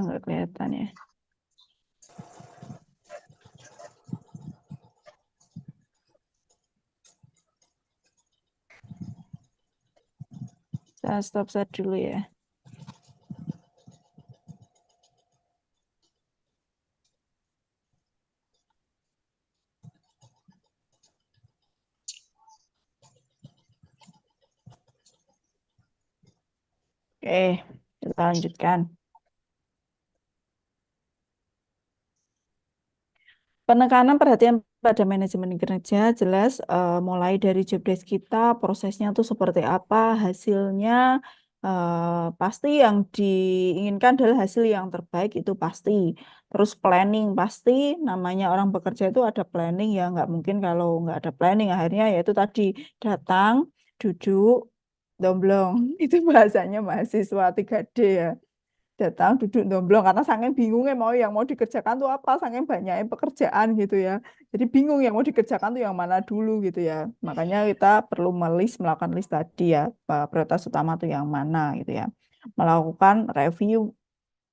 nggak kelihatan ya. Saya stop share dulu ya. Oke, kita lanjutkan. Penekanan perhatian pada manajemen kerja jelas mulai dari job desk kita, prosesnya tuh seperti apa, hasilnya pasti yang diinginkan adalah hasil yang terbaik itu pasti. Terus planning pasti, namanya orang bekerja itu ada planning ya, nggak mungkin kalau nggak ada planning akhirnya yaitu tadi datang, duduk, domblong. Itu bahasanya mahasiswa 3D ya. Datang duduk domblong karena saking bingungnya mau yang mau dikerjakan tuh apa, saking banyaknya pekerjaan gitu ya, jadi bingung yang mau dikerjakan tuh yang mana dulu gitu ya, makanya kita perlu melakukan list tadi ya, prioritas utama tuh yang mana gitu ya, melakukan review.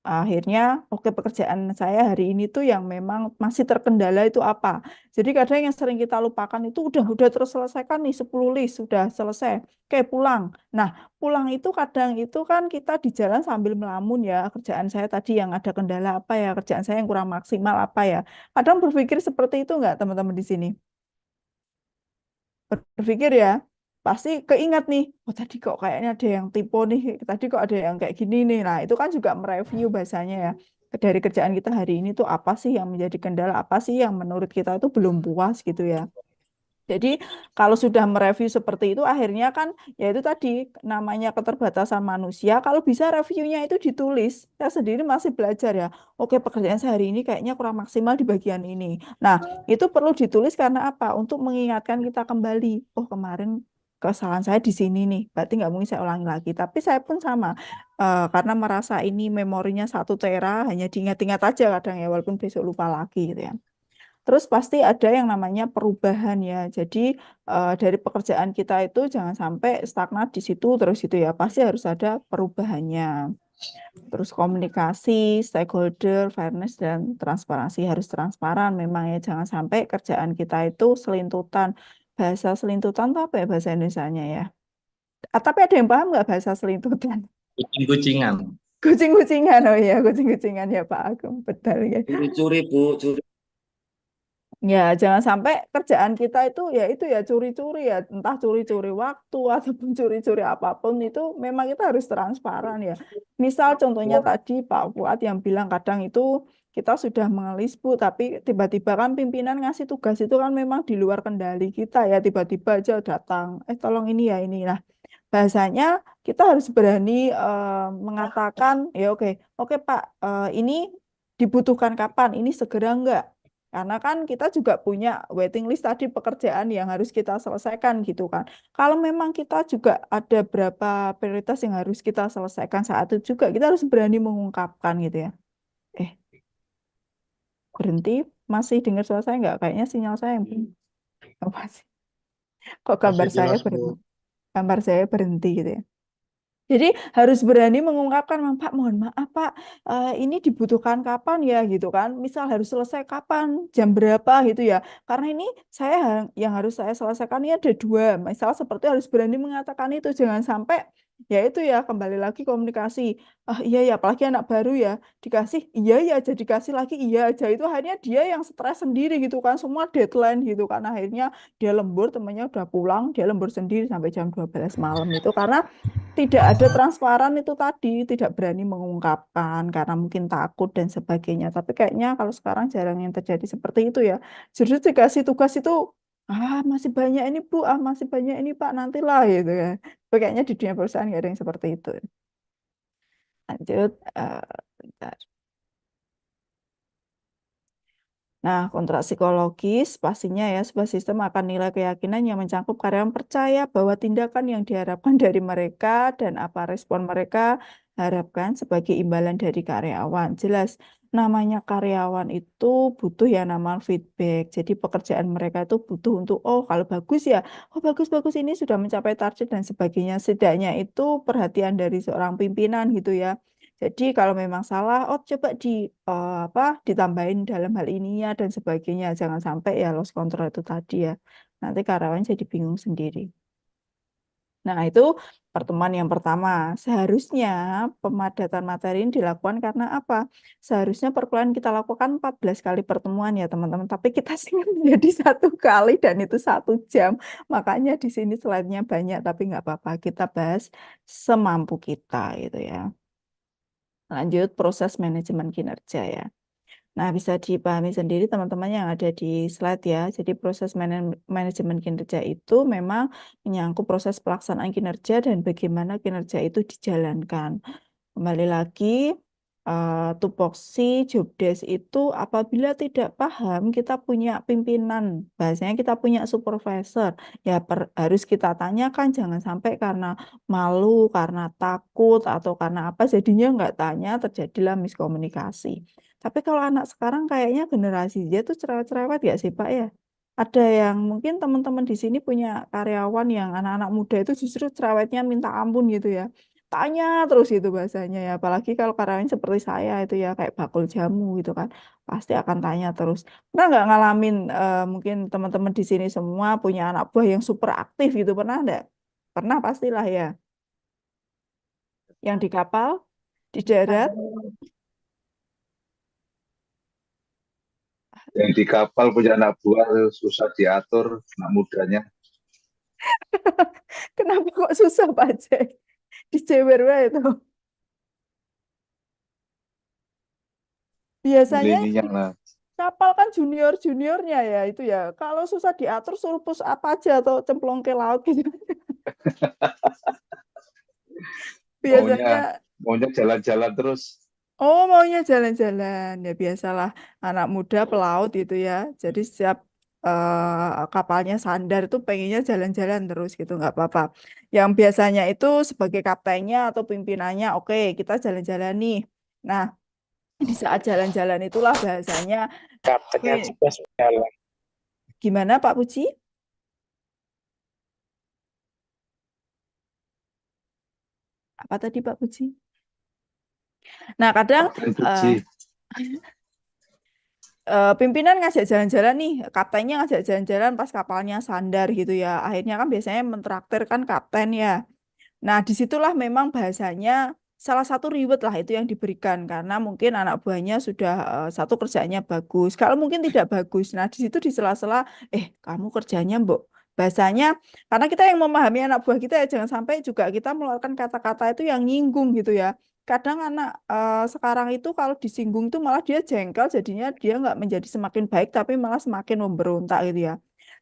Akhirnya, oke pekerjaan saya hari ini tuh yang memang masih terkendala itu apa. Jadi kadang yang sering kita lupakan itu udah terselesaikan nih 10 list, sudah selesai. Oke, pulang. Nah, pulang itu kadang itu kan kita di jalan sambil melamun ya, kerjaan saya tadi yang ada kendala apa ya, kerjaan saya yang kurang maksimal apa ya. Kadang berpikir seperti itu nggak teman-teman di sini? Berpikir ya, pasti keingat nih, oh tadi kok kayaknya ada yang typo nih, tadi kok ada yang kayak gini nih. Nah, itu kan juga mereview bahasanya ya. Dari kerjaan kita hari ini tuh apa sih yang menjadi kendala, apa sih yang menurut kita itu belum puas gitu ya. Jadi kalau sudah mereview seperti itu akhirnya kan ya itu tadi namanya keterbatasan manusia. Kalau bisa reviewnya itu ditulis. Saya sendiri masih belajar ya. Oke pekerjaan saya hari ini kayaknya kurang maksimal di bagian ini. Nah itu perlu ditulis karena apa? Untuk mengingatkan kita kembali. Oh kemarin kesalahan saya di sini nih. Berarti nggak mungkin saya ulangi lagi. Tapi saya pun sama. Karena merasa ini memorinya 1 tera hanya diingat-ingat aja kadang ya. Walaupun besok lupa lagi gitu ya. Terus pasti ada yang namanya perubahan ya. Jadi dari pekerjaan kita itu jangan sampai stagnan di situ terus itu ya. Pasti harus ada perubahannya. Terus komunikasi, stakeholder, fairness dan transparansi harus transparan memang ya. Jangan sampai kerjaan kita itu selintutan. Bahasa selintutan itu apa ya bahasa Indonesianya ya? Tapi ada yang paham nggak bahasa selintutan? Kucing-kucingan. Kucing-kucingan, oh iya kucing-kucingan ya Pak Agung, betul ya. Curi-curi, Bu. Curi. Ya, jangan sampai kerjaan kita itu ya itu ya curi-curi ya, entah curi-curi waktu ataupun curi-curi apapun itu memang kita harus transparan ya. Misal contohnya tadi Pak Fuad yang bilang kadang itu kita sudah mengelis Bu, tapi tiba-tiba kan pimpinan ngasih tugas itu kan memang di luar kendali kita ya, tiba-tiba aja datang, tolong ini ya ini. Nah, bahasanya kita harus berani mengatakan ya oke, oke Pak, ini dibutuhkan kapan? Ini segera enggak? Karena kan kita juga punya waiting list tadi pekerjaan yang harus kita selesaikan gitu kan. Kalau memang kita juga ada berapa prioritas yang harus kita selesaikan saat itu juga, kita harus berani mengungkapkan gitu ya. Eh, berhenti, masih dengar suara saya nggak? Kayaknya sinyal saya yang apa sih? Kok Masih gambar saya jelas, Bu. berhenti? Gambar saya berhenti gitu ya. Jadi harus berani mengungkapkan, Pak, mohon maaf Pak, ini dibutuhkan kapan ya gitu kan? Misal harus selesai kapan, jam berapa gitu ya? Karena ini saya yang harus saya selesaikan ini ada 2. Misal seperti harus berani mengatakan itu, jangan sampai ya itu ya kembali lagi komunikasi. Ah iya ya, apalagi anak baru ya dikasih iya ya aja dikasih lagi iya aja itu akhirnya dia yang stres sendiri gitu kan, semua deadline gitu kan. Akhirnya dia lembur, temannya udah pulang, dia lembur sendiri sampai jam 12 malam itu karena tidak ada transparan itu tadi, tidak berani mengungkapkan karena mungkin takut dan sebagainya. Tapi kayaknya kalau sekarang jarang yang terjadi seperti itu ya. Justru dikasih tugas itu, masih banyak ini Bu, masih banyak ini Pak, nantilah gitu ya. Tapi kayaknya di dunia perusahaan nggak ada yang seperti itu. Lanjut, bentar. Nah, kontrak psikologis pastinya ya sebuah sistem akan nilai keyakinan yang mencakup karyawan percaya bahwa tindakan yang diharapkan dari mereka dan apa respon mereka harapkan sebagai imbalan dari karyawan. Jelas, namanya karyawan itu butuh yang namanya feedback. Jadi pekerjaan mereka itu butuh untuk, oh kalau bagus ya, oh bagus-bagus ini sudah mencapai target dan sebagainya. Setidaknya itu perhatian dari seorang pimpinan gitu ya. Jadi kalau memang salah, oh coba apa ditambahin dalam hal ini ya dan sebagainya. Jangan sampai ya lost control itu tadi ya. Nanti karyawan jadi bingung sendiri. Nah, itu pertemuan yang pertama. Seharusnya pemadatan materi ini dilakukan karena apa? Seharusnya perkuliahan kita lakukan 14 kali pertemuan ya teman-teman. Tapi kita singkat menjadi 1 kali dan itu 1 jam. Makanya di sini slide-nya banyak, tapi nggak apa-apa. Kita bahas semampu kita gitu ya. Lanjut proses manajemen kinerja ya. Nah, bisa dipahami sendiri teman-teman yang ada di slide ya. Jadi proses manajemen kinerja itu memang menyangkut proses pelaksanaan kinerja dan bagaimana kinerja itu dijalankan. Kembali lagi, tupoksi job desk itu apabila tidak paham, kita punya pimpinan, bahasanya kita punya supervisor, ya harus kita tanyakan, jangan sampai karena malu, karena takut, atau karena apa, jadinya nggak tanya, terjadilah miskomunikasi. Tapi kalau anak sekarang kayaknya generasi Z tuh cerewet-cerewet ya sih Pak ya? Ada yang mungkin teman-teman di sini punya karyawan yang anak-anak muda itu justru cerewetnya minta ampun gitu ya, tanya terus gitu bahasanya ya, apalagi kalau karyawan seperti saya itu ya kayak bakul jamu gitu kan, pasti akan tanya terus. Pernah nggak ngalamin mungkin teman-teman di sini semua punya anak buah yang super aktif gitu, pernah nggak? Pernah pastilah ya, yang di kapal, di darat. Yang di kapal punya anak buah susah diatur anak mudanya. Kenapa kok susah Pak Jack? Di Jewer wae itu biasanya Milenial lah. kapal kan junior-juniornya ya itu ya. Kalau susah diatur suruh push apa aja atau cemplong ke laut gitu. Maunya Biasanya maunya jalan-jalan terus. oh maunya jalan-jalan ya biasalah anak muda pelaut gitu ya. Jadi setiap kapalnya sandar itu pengennya jalan-jalan terus gitu nggak apa-apa. Yang biasanya itu sebagai kaptennya atau pimpinannya oke kita jalan-jalan nih. Nah di saat jalan-jalan itulah bahasanya Kaptennya "Wih, juga jalan. gimana Pak Puji? Apa tadi Pak Puji? Nah, kadang Kapten eh, Puji. pimpinan ngajak jalan-jalan nih, kaptennya ngajak jalan-jalan pas kapalnya sandar gitu ya. Akhirnya kan biasanya mentraktir kan kapten ya. Nah, disitulah memang bahasanya salah satu reward lah itu yang diberikan karena mungkin anak buahnya sudah satu kerjanya bagus. Kalau mungkin tidak bagus, nah di situ di sela-sela, kamu kerjanya mbok. Bahasanya karena kita yang memahami anak buah kita ya jangan sampai juga kita mengeluarkan kata-kata itu yang nyinggung gitu ya. Kadang anak sekarang itu kalau disinggung tuh malah dia jengkel, jadinya dia nggak menjadi semakin baik tapi malah semakin memberontak gitu ya.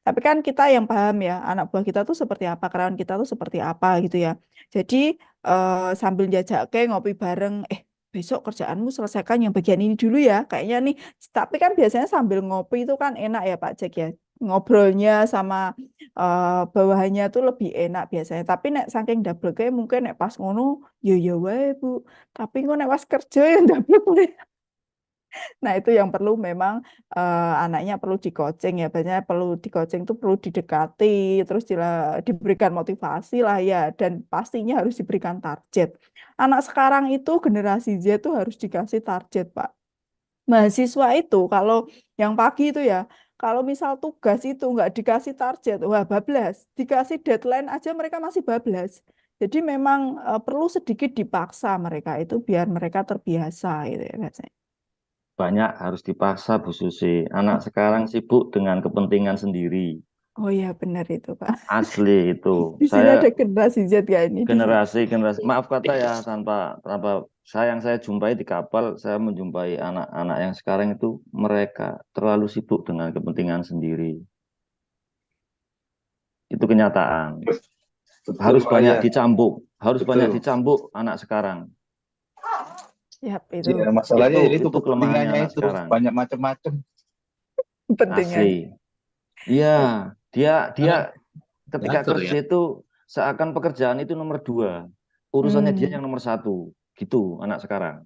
Tapi kan kita yang paham ya, anak buah kita tuh seperti apa, karyawan kita tuh seperti apa gitu ya. Jadi sambil jajak ke ngopi bareng, besok kerjaanmu selesaikan yang bagian ini dulu ya, kayaknya nih. Tapi kan biasanya sambil ngopi itu kan enak ya Pak Jack ya, ngobrolnya sama bawahannya tuh lebih enak biasanya. Tapi nek saking double ke mungkin nek pas ngono, yo wae Bu. Tapi kok nek pas kerja ya double. Nah, itu yang perlu memang anaknya perlu di-coaching ya. Banyak perlu di-coaching itu perlu didekati, terus diberikan motivasi lah ya, dan pastinya harus diberikan target. Anak sekarang itu generasi Z itu harus dikasih target, Pak. Mahasiswa itu kalau yang pagi itu ya, kalau misal tugas itu nggak dikasih target, wah bablas. Dikasih deadline aja mereka masih bablas. Jadi memang perlu sedikit dipaksa mereka itu biar mereka terbiasa gitu ya biasanya. Banyak harus dipaksa Bu Susi. Anak sekarang sibuk dengan kepentingan sendiri. Oh iya benar itu Pak. Asli itu. Di sini Saya ada generasi Z ya ini di sini. generasi maaf kata ya tanpa saya yang saya jumpai di kapal, saya menjumpai anak-anak yang sekarang itu mereka terlalu sibuk dengan kepentingan sendiri. Itu kenyataan. Betul Harus Pak banyak ya. dicambuk, harus banyak Betul. dicambuk anak sekarang. Yap, itu Ya, masalahnya itu Itu kelemahannya kepentingannya anak itu sekarang. banyak macam-macam. pentingnya. Asli. Iya, dia dia Oh. ketika Diatur kerja ya. itu seakan pekerjaan itu nomor dua, urusannya dia Hmm. yang nomor satu, gitu anak sekarang.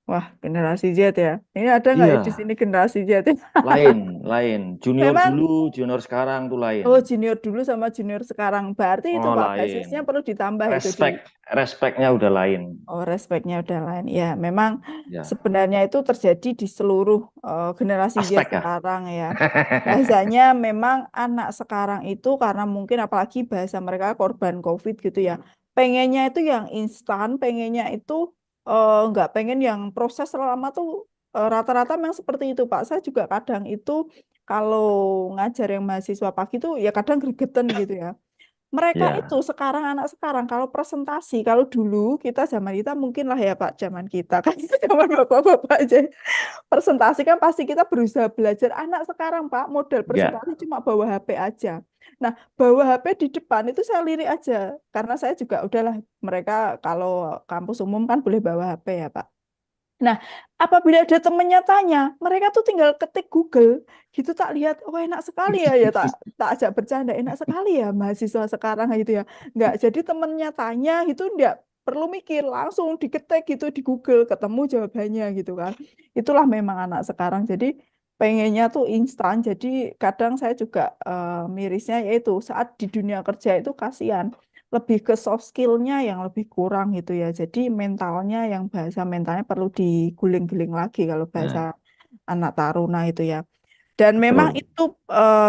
Wah, generasi Z ya. Ini ada nggak ya di Iya, sini generasi Z? lain. Junior Memang dulu, junior sekarang tuh lain. oh junior dulu sama junior sekarang. Berarti itu Oh, Pak, lain. basisnya perlu ditambah itu di Respeknya udah lain. oh respectnya udah lain. Ya, memang Ya, sebenarnya itu terjadi di seluruh generasi Z aspek ya. sekarang ya. Bahasanya memang anak sekarang itu karena mungkin apalagi bahasa mereka korban COVID gitu ya. Pengennya itu yang instan, pengennya itu nggak pengen yang proses lama tuh rata-rata memang seperti itu Pak. Saya juga kadang itu kalau ngajar yang mahasiswa pagi itu ya kadang gregetan gitu ya. Mereka itu Ya, sekarang anak sekarang kalau presentasi kalau dulu zaman kita mungkin lah ya Pak zaman kita kan itu zaman bapak-bapak aja presentasi kan pasti kita berusaha belajar anak sekarang Pak model ya. presentasi cuma bawa HP aja. Nah bawa HP di depan itu saya lirik aja karena saya juga udahlah mereka kalau kampus umum kan boleh bawa HP ya Pak. Nah, apabila ada temennya tanya, mereka tuh tinggal ketik Google, gitu tak lihat, oh enak sekali ya, ya tak tak ajak bercanda, enak sekali ya mahasiswa sekarang gitu ya. Nggak, jadi temennya tanya gitu, nggak perlu mikir, langsung diketik gitu di Google, ketemu jawabannya gitu kan. Itulah memang anak sekarang, jadi pengennya tuh instan, jadi kadang saya juga mirisnya yaitu saat di dunia kerja itu kasihan lebih ke soft skill-nya yang lebih kurang gitu ya. Jadi mentalnya yang bahasa mentalnya perlu diguling-guling lagi kalau bahasa Nah, anak taruna itu ya. Dan memang betul. itu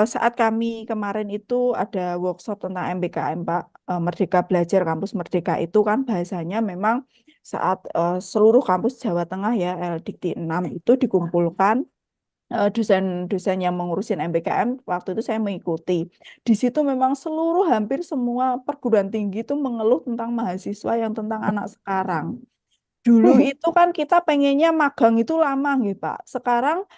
saat kami kemarin itu ada workshop tentang MBKM Pak, Merdeka Belajar Kampus Merdeka itu kan bahasanya memang saat seluruh kampus Jawa Tengah ya LDikti 6 itu dikumpulkan dosen-dosen yang mengurusin MBKM waktu itu saya mengikuti. Di situ memang seluruh hampir semua perguruan tinggi itu mengeluh tentang mahasiswa yang tentang anak sekarang. Dulu itu kan kita pengennya magang itu lama gitu Pak. Sekarang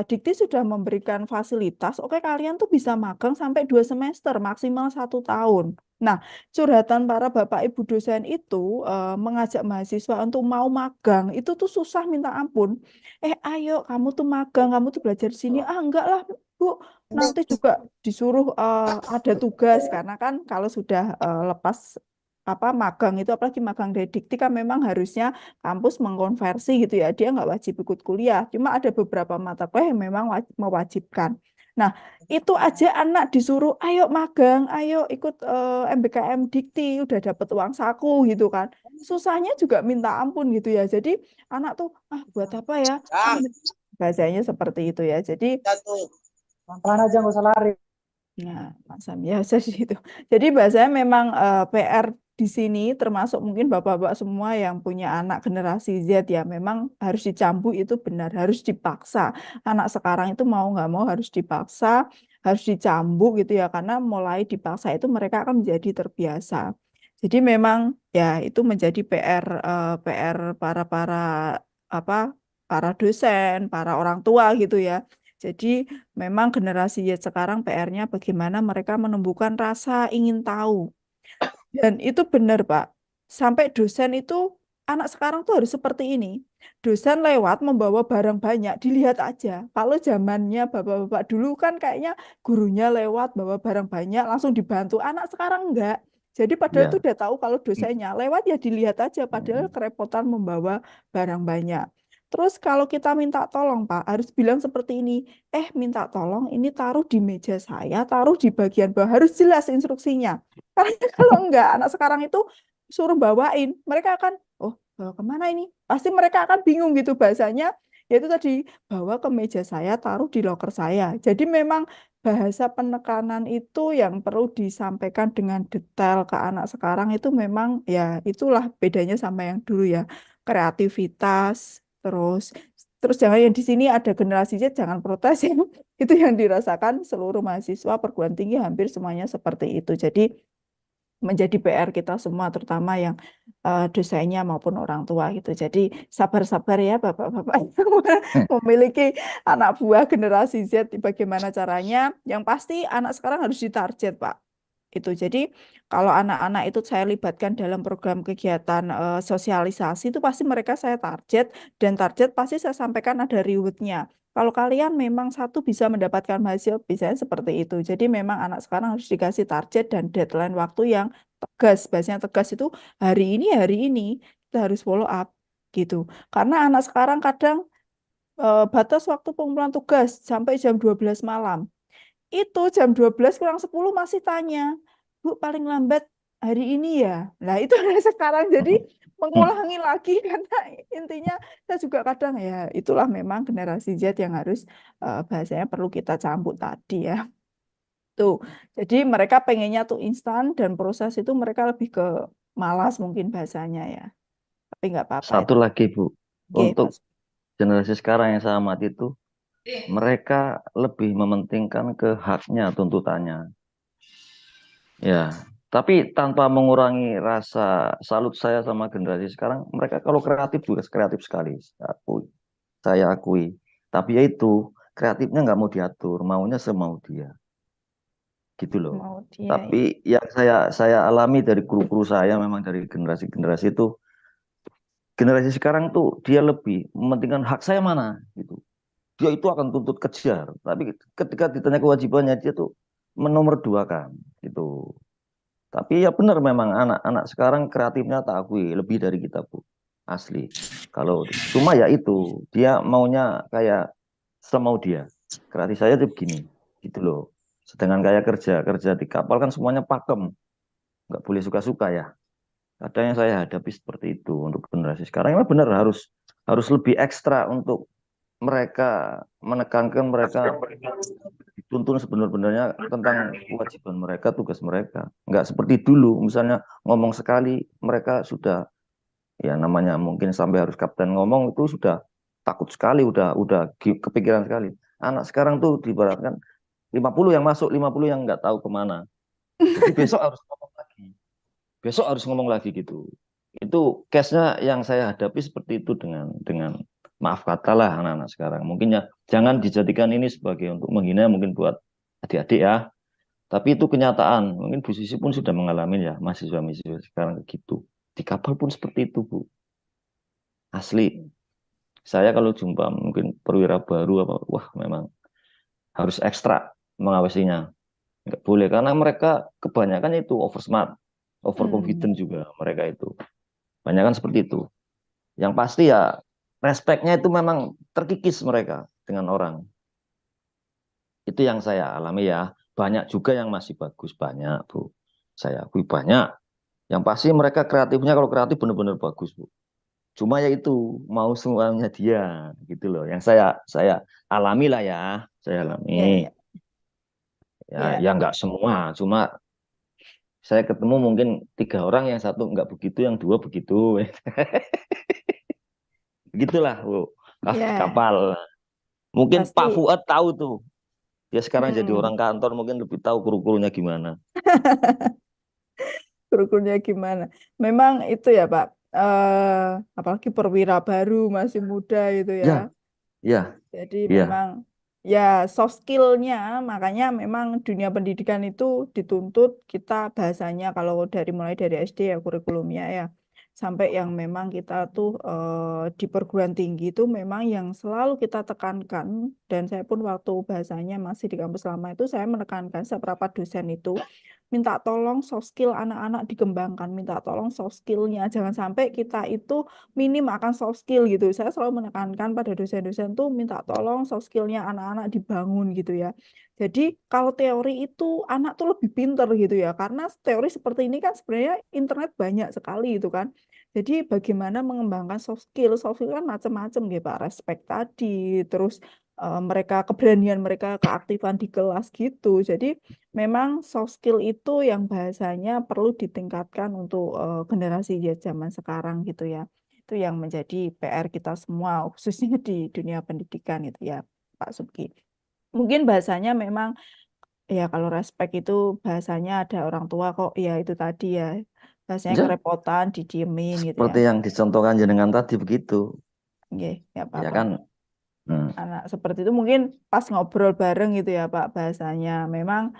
Dikti sudah memberikan fasilitas, oke kalian tuh bisa magang sampai 2 semester, maksimal 1 tahun. Nah, curhatan para bapak ibu dosen itu mengajak mahasiswa untuk mau magang, itu tuh susah minta ampun. Ayo kamu tuh magang, kamu tuh belajar di sini. Ah enggak lah Bu, nanti juga disuruh ada tugas karena kan kalau sudah lepas apa magang itu apalagi magang dari Dikti kan memang harusnya kampus mengkonversi gitu ya dia nggak wajib ikut kuliah cuma ada beberapa mata kuliah yang memang mewajibkan. Nah itu aja anak disuruh ayo magang ayo ikut MBKM Dikti udah dapat uang saku gitu kan susahnya juga minta ampun gitu ya jadi anak tuh ah buat apa ya ah, bahasanya seperti itu ya jadi Pelan aja nggak usah lari. nah, Mas Sam, ya jadi itu. Jadi bahasanya memang PR di sini termasuk mungkin bapak-bapak semua yang punya anak generasi Z ya memang harus dicambuk itu benar, harus dipaksa. Anak sekarang itu mau nggak mau harus dipaksa, harus dicambuk gitu ya karena mulai dipaksa itu mereka akan menjadi terbiasa. Jadi memang ya itu menjadi PR para para apa para dosen, para orang tua gitu ya. Jadi memang generasi Y sekarang PR-nya bagaimana mereka menumbuhkan rasa ingin tahu. Dan itu benar, Pak. Sampai dosen itu, anak sekarang tuh harus seperti ini. Dosen lewat membawa barang banyak, dilihat aja. Kalau zamannya bapak-bapak dulu kan kayaknya gurunya lewat bawa barang banyak, langsung dibantu. Anak sekarang enggak. Jadi padahal itu Ya. udah tahu kalau dosennya lewat ya dilihat aja, padahal kerepotan membawa barang banyak. Terus kalau kita minta tolong, Pak, harus bilang seperti ini, minta tolong ini taruh di meja saya, taruh di bagian bawah, harus jelas instruksinya. Karena kalau enggak, anak sekarang itu suruh bawain, mereka akan, oh, bawa kemana ini? Pasti mereka akan bingung gitu bahasanya. Yaitu tadi, bawa ke meja saya, taruh di loker saya. Jadi memang bahasa penekanan itu yang perlu disampaikan dengan detail ke anak sekarang itu memang ya itulah bedanya sama yang dulu ya. Kreativitas, terus terus jangan yang di sini ada generasi Z jangan protes ya. Itu yang dirasakan seluruh mahasiswa perguruan tinggi hampir semuanya seperti itu. Jadi menjadi PR kita semua, terutama yang dosennya maupun orang tua gitu. Jadi sabar-sabar ya Bapak-Bapak yang memiliki anak buah generasi Z, bagaimana caranya? Yang pasti anak sekarang harus ditarget, Pak. Itu. Jadi kalau anak-anak itu saya libatkan dalam program kegiatan sosialisasi itu pasti mereka saya target dan target pasti saya sampaikan ada rewardnya. Kalau kalian memang satu bisa mendapatkan hasil, bisa seperti itu. Jadi memang anak sekarang harus dikasih target dan deadline waktu yang tegas. Biasanya tegas itu hari ini kita harus follow up. gitu. Karena anak sekarang kadang batas waktu pengumpulan tugas sampai jam 12 malam. Itu jam 12 kurang 10 masih tanya, Bu, paling lambat hari ini ya. Nah, itu sekarang jadi mengulangi lagi karena intinya saya juga kadang ya itulah memang generasi Z yang harus bahasanya perlu kita cambuk tadi ya. Tuh. Jadi mereka pengennya tuh instan dan proses itu mereka lebih ke malas mungkin bahasanya ya. Tapi nggak apa-apa Satu itu. lagi Bu, Oke, untuk Mas. generasi sekarang yang saya amati itu, mereka lebih mementingkan ke haknya, tuntutannya. Ya, tapi tanpa mengurangi rasa salut saya sama generasi sekarang, mereka kalau kreatif juga kreatif sekali. Saya akui. Tapi ya itu, kreatifnya nggak mau diatur, maunya semau dia. Gitu loh. Mau dia ya. Tapi yang saya alami dari kru-kru saya, memang dari generasi-generasi itu, generasi sekarang tuh dia lebih mementingkan hak saya mana gitu. Dia itu akan tuntut kejar, tapi ketika ditanya kewajibannya dia tuh menomorduakan gitu. Tapi ya benar memang anak-anak sekarang kreatifnya tak akui lebih dari kita Bu. Asli. Kalau cuma ya itu dia maunya kayak semau dia. Kreatif saya tuh begini gitu loh. Sedangkan kayak kerja kerja di kapal kan semuanya pakem, nggak boleh suka-suka ya. Ada yang saya hadapi seperti itu untuk generasi sekarang. Memang benar harus harus lebih ekstra untuk mereka menekankan mereka dituntun sebenar-benarnya tentang kewajiban mereka, tugas mereka. Nggak seperti dulu, misalnya ngomong sekali, mereka sudah, ya namanya mungkin sampai harus kapten ngomong, itu sudah takut sekali, udah kepikiran sekali. Anak sekarang tuh diibaratkan 50 yang masuk, 50 yang nggak tahu kemana. Jadi besok harus ngomong lagi. Besok harus ngomong lagi gitu. Itu case-nya yang saya hadapi seperti itu dengan maaf kata lah anak-anak sekarang. Mungkin ya jangan dijadikan ini sebagai untuk menghina mungkin buat adik-adik ya. Tapi itu kenyataan. Mungkin Bu Sisi pun sudah mengalami ya mahasiswa-mahasiswa sekarang gitu. Di kapal pun seperti itu Bu. Asli. Saya kalau jumpa mungkin perwira baru apa, wah memang harus ekstra mengawasinya. Nggak boleh karena mereka kebanyakan itu over smart, over confident juga mereka itu. Banyak kan seperti itu. Yang pasti ya respeknya itu memang terkikis mereka dengan orang. Itu yang saya alami ya. Banyak juga yang masih bagus, banyak Bu. Saya akui banyak. Yang pasti mereka kreatifnya kalau kreatif benar-benar bagus Bu. Cuma ya itu mau semuanya dia gitu loh. Yang saya alami lah ya, saya Ya, alami. ya, Ya, ya. ya nggak semua, cuma saya ketemu mungkin 3 orang, yang satu nggak begitu, yang 2 begitu. Begitulah Bu. Di Ya, kapal. Mungkin Pak pasti. Fuad tahu tuh. Dia sekarang jadi Hmm. orang kantor mungkin lebih tahu kuru-kurunya gimana. Kurikulumnya gimana? Memang itu ya Pak. Apalagi perwira baru masih muda itu ya. Ya, ya, Jadi ya. memang ya soft skill-nya, makanya memang dunia pendidikan itu dituntut kita bahasanya kalau mulai dari SD ya kurikulumnya ya, sampai yang memang kita tuh di perguruan tinggi itu memang yang selalu kita tekankan, dan saya pun waktu bahasanya masih di kampus lama itu saya menekankan seberapa dosen itu minta tolong soft skill anak-anak dikembangkan, minta tolong soft skill-nya, jangan sampai kita itu minim akan soft skill gitu. Saya selalu menekankan pada dosen-dosen tuh minta tolong soft skill-nya anak-anak dibangun gitu ya. Jadi kalau teori itu anak tuh lebih pinter gitu ya, karena teori seperti ini kan sebenarnya internet banyak sekali itu kan. Jadi bagaimana mengembangkan soft skill kan macam-macam gitu Pak, respect tadi, terus mereka keberanian mereka keaktifan di kelas gitu. Jadi memang soft skill itu yang bahasanya perlu ditingkatkan untuk generasi zaman sekarang gitu ya. Itu yang menjadi PR kita semua, khususnya di dunia pendidikan itu ya, Pak Subki. Mungkin bahasanya memang, ya kalau respect itu bahasanya ada orang tua kok, ya itu tadi ya, bahasanya Ya, kerepotan, didiemin gitu ya. seperti yang dicontohkan jenengan tadi begitu. Nggih, ya Ya apa-apa. kan? Hmm. Anak seperti itu mungkin pas ngobrol bareng gitu ya Pak, bahasanya. Memang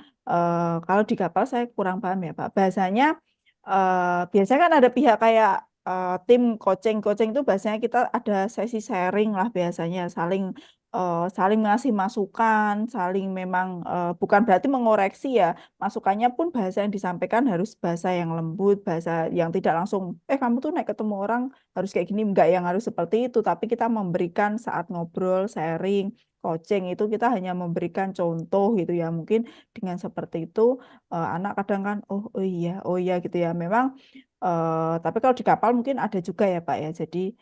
kalau di kapal saya kurang paham ya Pak. Bahasanya biasanya kan ada pihak kayak tim coaching itu, bahasanya kita ada sesi sharing lah biasanya, saling saling ngasih masukan, saling memang bukan berarti mengoreksi ya, masukannya pun bahasa yang disampaikan harus bahasa yang lembut, bahasa yang tidak langsung, kamu tuh naik ketemu orang harus kayak gini, enggak yang harus seperti itu, tapi kita memberikan saat ngobrol, sharing, coaching itu kita hanya memberikan contoh gitu ya, mungkin dengan seperti itu anak kadang kan, oh iya gitu ya, memang tapi kalau di kapal mungkin ada juga ya Pak ya, jadi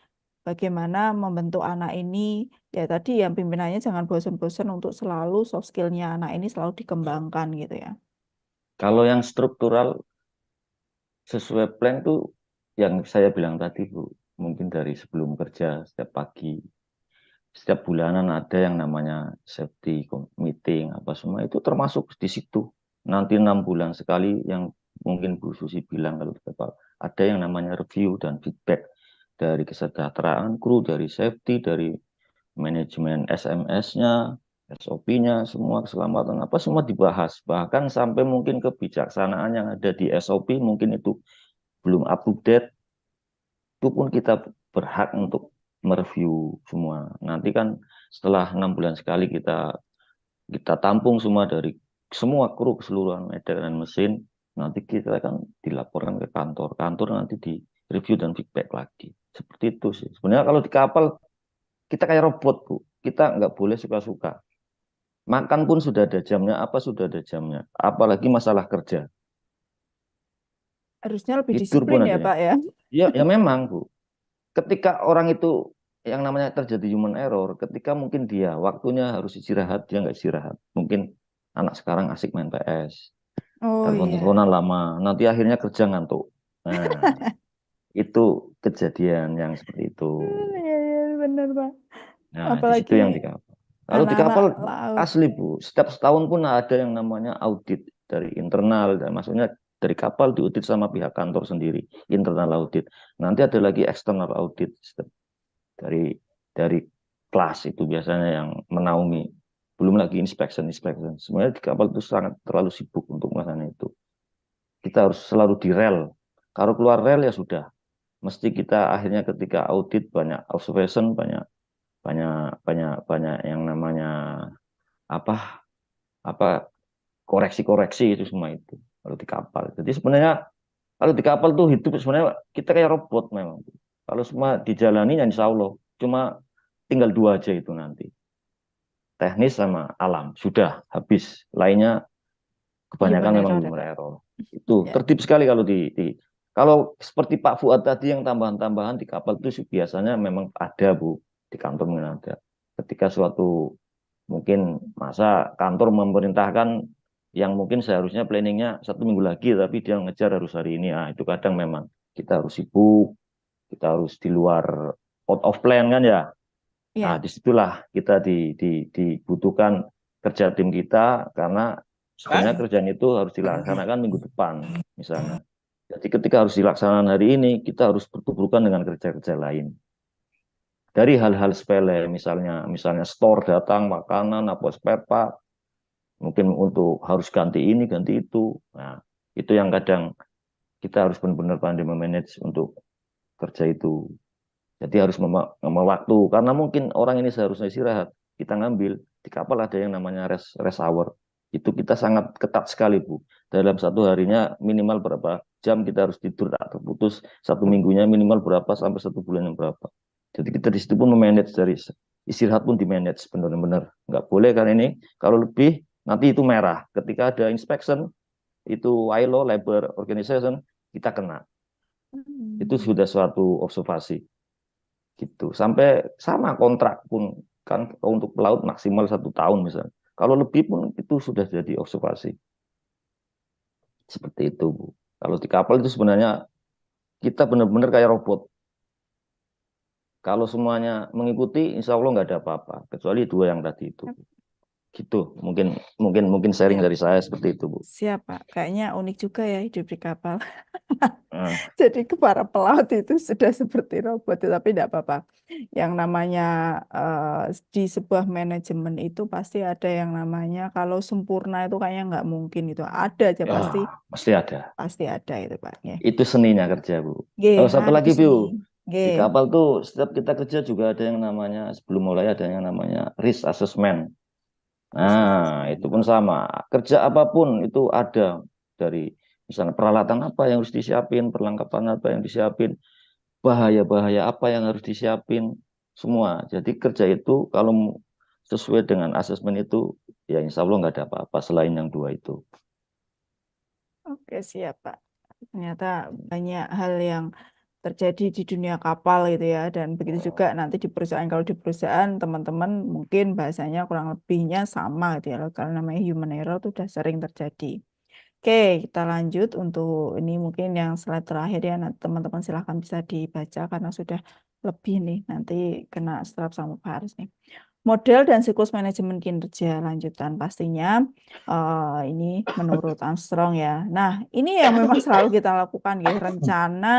bagaimana membentuk anak ini ya tadi yang pimpinannya jangan bosan-bosan untuk selalu soft skill-nya anak ini selalu dikembangkan gitu ya. Kalau yang struktural sesuai plan tuh yang saya bilang tadi Bu, mungkin dari sebelum kerja setiap pagi, setiap bulanan ada yang namanya safety meeting apa semua itu termasuk di situ. Nanti 6 bulan sekali yang mungkin Bu Susi bilang kalau ada yang namanya review dan feedback dari kesejahteraan kru, dari safety, dari manajemen SMS-nya, SOP-nya, semua keselamatan apa semua dibahas. Bahkan sampai mungkin kebijaksanaan yang ada di SOP mungkin itu belum up to date, itu pun kita berhak untuk mereview semua. Nanti kan setelah 6 bulan sekali kita tampung semua dari semua kru keseluruhan medan dan mesin, nanti kita akan dilaporkan ke kantor. Kantor nanti di review dan feedback lagi. Seperti itu sih. Sebenarnya kalau di kapal kita kayak robot Bu. Kita nggak boleh suka-suka. Makan pun sudah ada jamnya, apa sudah ada jamnya. Apalagi masalah kerja. Harusnya lebih Tidur pun disiplin ya ada. Pak ya. Ya memang Bu. Ketika orang itu yang namanya terjadi human error, ketika mungkin dia waktunya harus istirahat, dia nggak istirahat. Mungkin anak sekarang asik main PS, Oh iya. telepon-teleponan lama, nanti akhirnya kerja ngantuk. Nah, itu kejadian yang seperti itu. Iya, iya, benar Pak. Nah, di situ Apalagi yang di kapal. Kalau di anak-anak kapal laut. asli Bu, setiap setahun pun ada yang namanya audit dari internal, dan maksudnya dari kapal diaudit sama pihak kantor sendiri, internal audit. Nanti ada lagi external audit dari dari kelas itu biasanya yang menaungi. Belum lagi inspection. Sebenarnya di kapal itu sangat terlalu sibuk untuk melakukan itu. Kita harus selalu di rel. Kalau keluar rel ya sudah. Mesti kita akhirnya ketika audit banyak observation, banyak banyak banyak banyak yang namanya apa apa koreksi-koreksi itu semua itu kalau di kapal. Jadi sebenarnya kalau di kapal tuh hidup sebenarnya kita kayak robot memang. Kalau semua dijalani ya insya Allah cuma tinggal 2 aja itu nanti. Teknis sama alam sudah habis. Lainnya kebanyakan Human memang error ya human Pak. error. Itu Ya. tertib sekali kalau kalau seperti Pak Fuad tadi yang tambahan-tambahan di kapal itu biasanya memang ada Bu, di kantor mungkin ada. Ketika suatu mungkin masa kantor memerintahkan yang mungkin seharusnya planningnya 1 minggu lagi, tapi dia ngejar harus hari ini. Itu kadang memang kita harus sibuk, kita harus di luar out of plan kan ya. Nah, Iya. disitulah kita dibutuhkan kerja tim kita karena sebenarnya kerjaan itu harus dilaksanakan minggu depan misalnya. Jadi ketika harus dilaksanakan hari ini, kita harus bertuburkan dengan kerja-kerja lain. Dari hal-hal sepele, misalnya store datang, makanan, apa spare part, mungkin untuk harus ganti ini, ganti itu. Nah, itu yang kadang kita harus benar-benar pandai memanage untuk kerja itu. Jadi harus waktu, karena mungkin orang ini seharusnya istirahat, kita ngambil. Di kapal ada yang namanya rest hour. Itu kita sangat ketat sekali, Bu. Dalam satu harinya minimal berapa jam kita harus tidur, tak terputus. 1 minggunya minimal berapa, sampai 1 bulan yang berapa. Jadi kita di situ pun memanage dari istirahat pun dimanage benar-benar. Nggak boleh kan ini, kalau lebih nanti itu merah. Ketika ada inspection, itu ILO, Labor Organization, kita kena. Itu Hmm. sudah suatu observasi gitu. Sampai sama kontrak pun kan untuk pelaut maksimal 1 tahun misalnya. Kalau lebih pun itu sudah jadi observasi. Seperti itu, Bu. Kalau di kapal itu sebenarnya kita benar-benar kayak robot. Kalau semuanya mengikuti, insya Allah nggak ada apa-apa. Kecuali 2 yang tadi itu. Gitu. Mungkin sharing Siap, dari saya seperti itu, Bu. siap Pak. Kayaknya unik juga ya hidup di kapal. Nah, Jadi ke para pelaut itu sudah seperti robot, tapi tidak apa-apa. Yang namanya di sebuah manajemen itu pasti ada yang namanya kalau sempurna itu kayaknya nggak mungkin itu. Ada aja ya, pasti pasti ada. pasti ada itu Pak. Ya. Itu seninya kerja, Bu. Nggih, Satu itu lagi, seni. Bu. Di Nggih. kapal tuh setiap kita kerja juga ada yang namanya, sebelum mulai ada yang namanya risk assessment. Risk Nah, itu pun assessment. sama. Kerja apapun itu ada, dari misalnya peralatan apa yang harus disiapin, perlengkapan apa yang disiapin, bahaya-bahaya apa yang harus disiapin, semua. Jadi kerja itu kalau sesuai dengan asesmen itu, ya insya Allah nggak ada apa-apa selain yang dua itu. Oke, siap, Pak. Ternyata banyak hal yang terjadi di dunia kapal gitu ya, dan begitu juga nanti di perusahaan. Kalau di perusahaan teman-teman mungkin bahasanya kurang lebihnya sama gitu ya, kalau namanya human error itu udah sering terjadi. Oke, kita lanjut untuk ini mungkin yang slide terakhir ya, nanti teman-teman silahkan bisa dibaca karena sudah lebih nih, nanti kena strap sama Pak Haris nih. Model dan siklus manajemen kinerja lanjutan pastinya ini menurut Armstrong ya. Nah, ini yang memang selalu kita lakukan ya, rencana,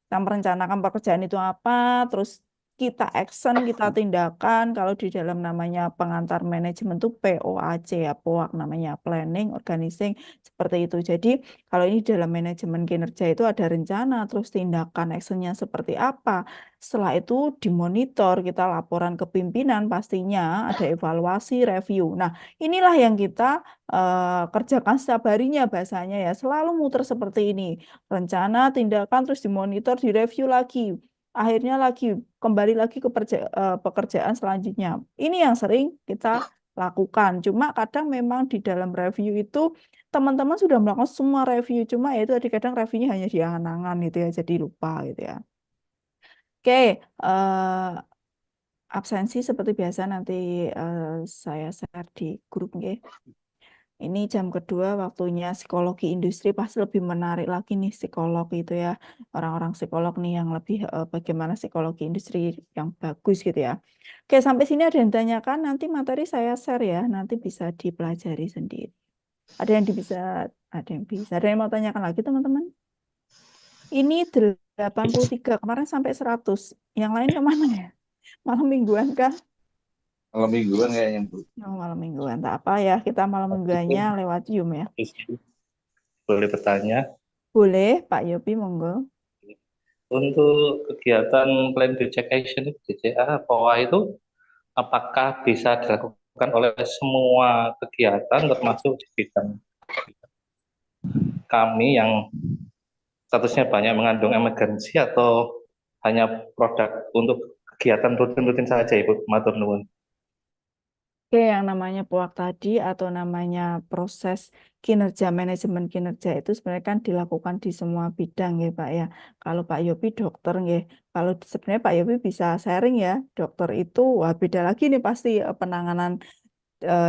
kita merencanakan pekerjaan itu apa, terus kita action, kita tindakan. Kalau di dalam namanya pengantar manajemen itu POAC ya, POAC namanya, planning, organizing, seperti itu. Jadi kalau ini dalam manajemen kinerja itu ada rencana, terus tindakan actionnya seperti apa. Setelah itu dimonitor, kita laporan ke pimpinan, pastinya ada evaluasi, review. Nah, inilah yang kita kerjakan setiap harinya bahasanya ya. Selalu muter seperti ini. Rencana, tindakan, terus dimonitor, direview lagi. Akhirnya lagi kembali lagi ke pekerjaan selanjutnya. Ini yang sering kita lakukan. Cuma kadang memang di dalam review itu teman-teman sudah melakukan semua review. Cuma ya itu tadi kadang reviewnya hanya di angan-angan gitu ya. Jadi lupa gitu ya. Oke, absensi seperti biasa nanti saya share di grup nggih. Ini jam kedua waktunya psikologi industri, pasti lebih menarik lagi nih psikolog itu ya. Orang-orang psikolog nih yang lebih bagaimana psikologi industri yang bagus gitu ya. Oke, sampai sini ada yang tanyakan, nanti materi saya share ya, nanti bisa dipelajari sendiri. Ada yang bisa, ada yang mau tanyakan lagi teman-teman? Ini 83, kemarin sampai 100. Yang lain kemana ya? Malam mingguan kah? Malam mingguan kayaknya, Bu. Oh, malam mingguan. Tak apa ya, kita malam mingguannya lewat Zoom ya. Boleh bertanya, Boleh, Pak Yopi, monggo. untuk kegiatan plan to check action DCA POA itu apakah bisa dilakukan oleh semua kegiatan termasuk di bidang kami yang statusnya banyak mengandung emergensi atau hanya produk untuk kegiatan rutin-rutin saja, Ibu? Matur nuwun. Oke, yang namanya POAK tadi atau namanya proses kinerja, manajemen kinerja itu sebenarnya kan dilakukan di semua bidang ya Pak ya. Kalau Pak Yopi dokter ya, kalau sebenarnya Pak Yopi bisa sharing ya, dokter itu wah beda lagi nih pasti penanganan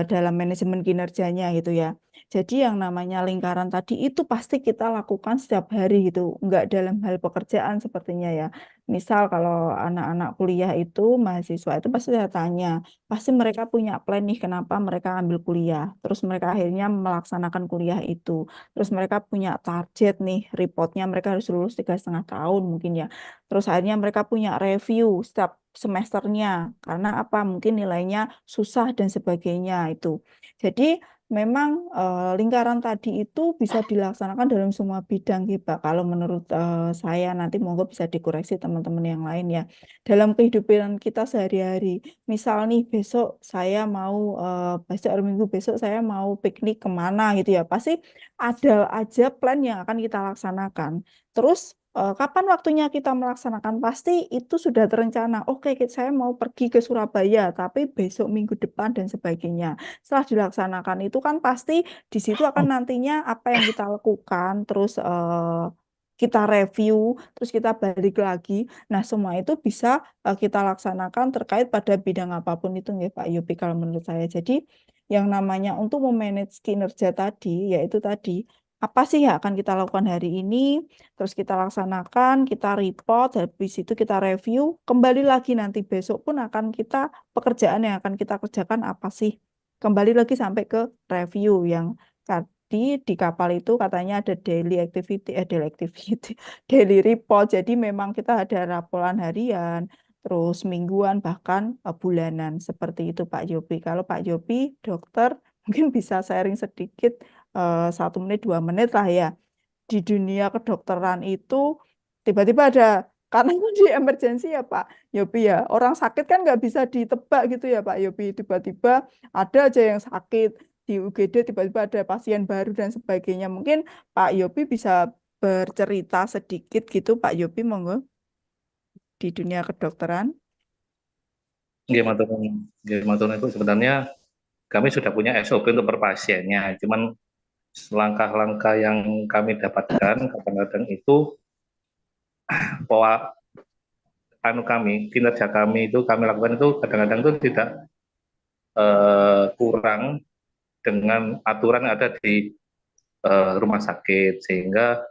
dalam manajemen kinerjanya gitu ya. Jadi yang namanya lingkaran tadi itu pasti kita lakukan setiap hari gitu, nggak dalam hal pekerjaan sepertinya ya. Misal kalau anak-anak kuliah itu, mahasiswa itu pasti saya tanya, pasti mereka punya plan nih kenapa mereka ambil kuliah. Terus mereka akhirnya melaksanakan kuliah itu. Terus mereka punya target nih, reportnya mereka harus lulus 3,5 tahun mungkin ya. Terus akhirnya mereka punya review setiap semesternya. Karena apa? Mungkin nilainya susah dan sebagainya itu. Jadi memang lingkaran tadi itu bisa dilaksanakan dalam semua bidang gitu, Pak. Kalau menurut saya nanti monggo bisa dikoreksi teman-teman yang lain ya. Dalam kehidupan kita sehari-hari, misal nih besok saya mau besok hari Minggu besok saya mau piknik kemana gitu ya. Pasti ada aja plan yang akan kita laksanakan. Terus kapan waktunya kita melaksanakan? Pasti itu sudah terencana. Oke, saya mau pergi ke Surabaya, tapi besok minggu depan dan sebagainya. Setelah dilaksanakan itu kan pasti di situ akan nantinya apa yang kita lakukan, terus kita review, terus kita balik lagi. Nah, semua itu bisa kita laksanakan terkait pada bidang apapun itu, ya Pak Yopi, kalau menurut saya. Jadi, yang namanya untuk memanage kinerja tadi, yaitu tadi, apa sih yang akan kita lakukan hari ini, terus kita laksanakan, kita report, habis itu kita review, kembali lagi nanti besok pun akan kita, pekerjaan yang akan kita kerjakan apa sih? Kembali lagi sampai ke review yang tadi di kapal itu katanya ada daily activity, daily report. Jadi memang kita ada laporan harian, terus mingguan, bahkan bulanan. Seperti itu Pak Yopi. Kalau Pak Yopi, dokter, mungkin bisa sharing sedikit 1 menit, 2 menit lah ya. Di dunia kedokteran itu tiba-tiba ada Karena itu di emergensi ya Pak Yopi ya. Orang sakit kan nggak bisa ditebak gitu ya Pak Yopi. Tiba-tiba ada aja yang sakit di UGD, tiba-tiba ada pasien baru dan sebagainya. Mungkin Pak Yopi bisa bercerita sedikit gitu Pak Yopi, monggo, di dunia kedokteran. Gimana itu sebenarnya kami sudah punya SOP untuk per pasiennya. Cuman langkah-langkah yang kami dapatkan kadang-kadang itu pola kinerja kami itu kami lakukan itu kadang-kadang itu tidak kurang dengan aturan yang ada di rumah sakit, sehingga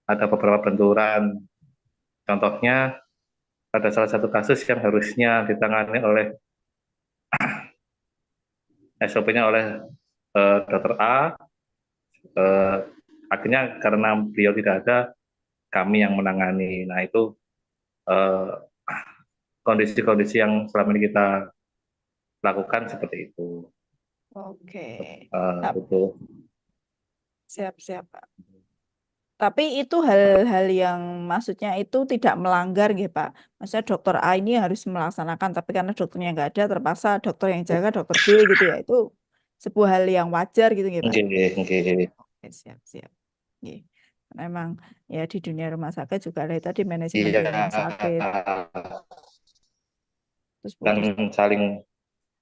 ada beberapa benturan. Contohnya pada salah satu kasus yang harusnya ditangani oleh SOP-nya oleh dokter A, eh, akhirnya karena beliau tidak ada, kami yang menangani. Nah itu eh, kondisi-kondisi yang selama ini kita lakukan seperti itu. Oke. Itu. Siap-siap Pak. Tapi itu hal-hal yang maksudnya itu tidak melanggar gitu Pak. Maksudnya dokter A ini harus melaksanakan, tapi karena dokternya nggak ada, terpaksa dokter yang jaga dokter B gitu ya. Itu sebuah hal yang wajar gitu ya Pak. Oke, siap-siap. Oke. Karena emang ya di dunia rumah sakit juga ada tadi manajemen di rumah sakit. Terus Dan putus. saling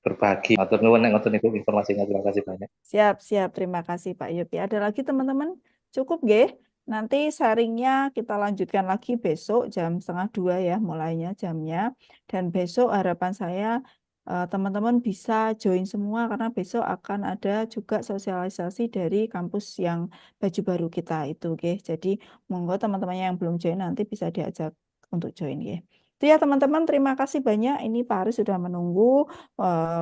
berbagi. Atur nuwun nek ngoten niku informasinya. Terima kasih banyak. Siap. Terima kasih Pak Yopi. Ada lagi teman-teman? Cukup, nggih? Nanti sharingnya kita lanjutkan lagi besok jam 1:30 ya, mulainya jamnya. Dan besok harapan saya teman-teman bisa join semua karena besok akan ada juga sosialisasi dari kampus yang baju baru kita itu, oke. Jadi monggo teman-teman yang belum join nanti bisa diajak untuk join, ya. Itu ya teman-teman, terima kasih banyak. Ini Pak Haris sudah menunggu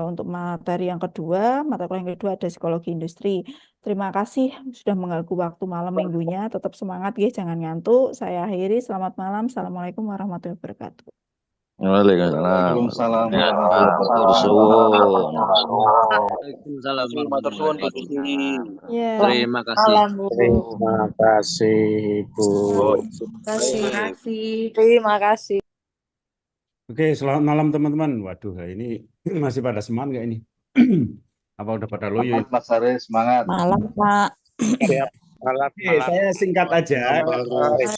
untuk materi yang kedua. Mata kuliah yang kedua ada psikologi industri. Terima kasih sudah mengganggu waktu malam minggunya. Tetap semangat ya, jangan ngantuk. Saya akhiri. Selamat malam. Assalamualaikum warahmatullahi wabarakatuh. Waalaikumsalam. Waalaikumsalam Ya, warahmatullahi matur wabarakatuh. suwun. Waalaikumsalam Matur suwun Bu warahmatullahi Susi. wabarakatuh. Ya, Terima kasih. Malam, Bu. Terima kasih Bu. Terima kasih. Terima kasih. Oke, selamat malam teman-teman. Waduh, ini masih pada semangat nggak ini? Apa udah pada loyo? Semangat Mas Haris, semangat. Malam, Pak. Siap. Malam, Oke, saya singkat aja. malam.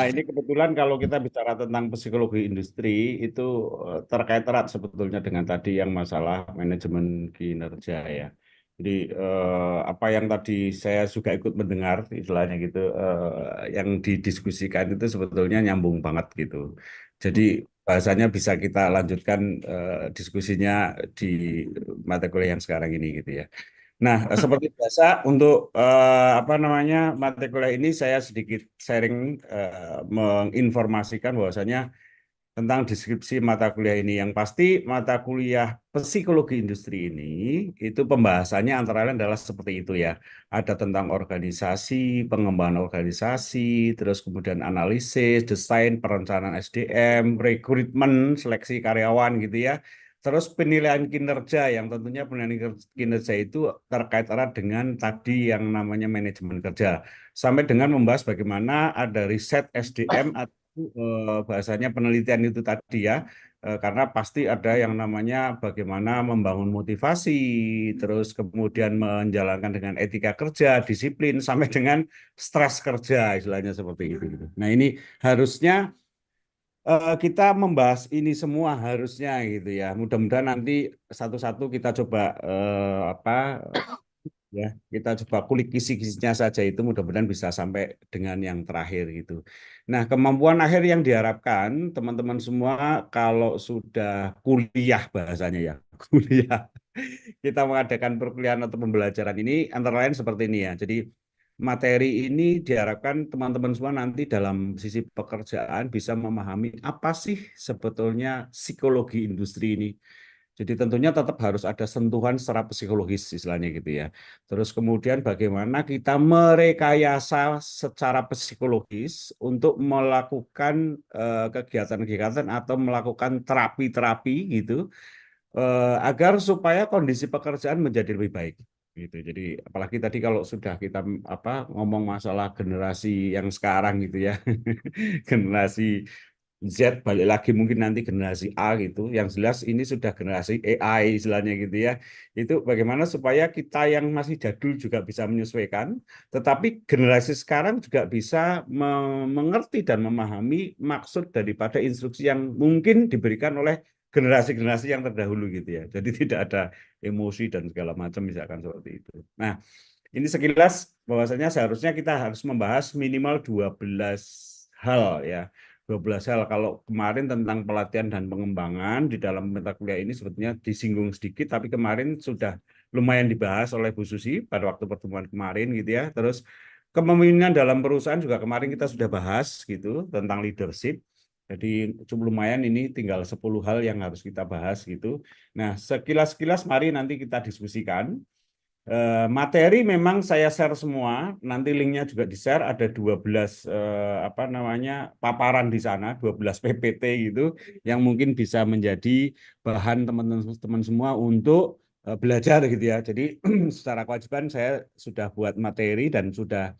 Ini kebetulan kalau kita bicara tentang psikologi industri itu terkait erat sebetulnya dengan tadi yang masalah manajemen kinerja ya. Jadi apa yang tadi saya juga ikut mendengar istilahnya gitu, yang didiskusikan itu sebetulnya nyambung banget gitu. Jadi bahasanya bisa kita lanjutkan diskusinya di mata kuliah yang sekarang ini gitu ya. Nah, seperti biasa untuk mata kuliah ini saya sedikit sharing menginformasikan bahwasanya tentang deskripsi mata kuliah ini. Yang pasti mata kuliah psikologi industri ini itu pembahasannya antara lain adalah seperti itu ya. Ada tentang organisasi, pengembangan organisasi, terus kemudian analisis, desain, perencanaan SDM, rekrutmen, seleksi karyawan gitu ya. Terus penilaian kinerja yang tentunya penilaian kinerja itu terkait erat dengan tadi yang namanya manajemen kerja. Sampai dengan membahas bagaimana ada riset SDM atau bahasanya penelitian itu tadi ya. Karena pasti ada yang namanya bagaimana membangun motivasi, terus kemudian menjalankan dengan etika kerja, disiplin, sampai dengan stres kerja, istilahnya seperti itu. Nah ini harusnya kita membahas ini semua harusnya gitu ya. Mudah-mudahan nanti satu-satu kita coba ya kita coba kulik kisi-kisinya saja itu mudah-mudahan bisa sampai dengan yang terakhir gitu. Nah kemampuan akhir yang diharapkan teman-teman semua kalau sudah kuliah bahasanya ya kuliah kita mengadakan perkuliahan atau pembelajaran ini antara lain seperti ini ya. Jadi materi ini diharapkan teman-teman semua nanti dalam sisi pekerjaan bisa memahami apa sih sebetulnya psikologi industri ini. Jadi tentunya tetap harus ada sentuhan secara psikologis istilahnya gitu ya. Terus kemudian bagaimana kita merekayasa secara psikologis untuk melakukan kegiatan-kegiatan atau melakukan terapi-terapi gitu agar supaya kondisi pekerjaan menjadi lebih baik gitu. Jadi apalagi tadi kalau sudah kita ngomong masalah generasi yang sekarang gitu ya, generasi Z balik lagi mungkin nanti generasi A gitu. Yang jelas ini sudah generasi AI istilahnya gitu ya. Itu bagaimana supaya kita yang masih jadul juga bisa menyesuaikan, tetapi generasi sekarang juga bisa mengerti dan memahami maksud daripada instruksi yang mungkin diberikan oleh generasi-generasi yang terdahulu gitu ya. Jadi tidak ada emosi dan segala macam misalkan seperti itu. Nah, ini sekilas bahwasanya seharusnya kita harus membahas minimal 12 hal ya. 12 hal. Kalau kemarin tentang pelatihan dan pengembangan di dalam mata kuliah ini sebetulnya disinggung sedikit, tapi kemarin sudah lumayan dibahas oleh Bu Susi pada waktu pertemuan kemarin gitu ya. Terus kepemimpinan dalam perusahaan juga kemarin kita sudah bahas gitu tentang leadership. Jadi cukup lumayan ini tinggal 10 hal yang harus kita bahas gitu. Nah, sekilas-kilas mari nanti kita diskusikan. Materi memang saya share semua, nanti linknya juga di-share, ada 12 paparan di sana, 12 PPT gitu, yang mungkin bisa menjadi bahan teman-teman semua untuk belajar gitu ya. Jadi secara kewajiban saya sudah buat materi dan sudah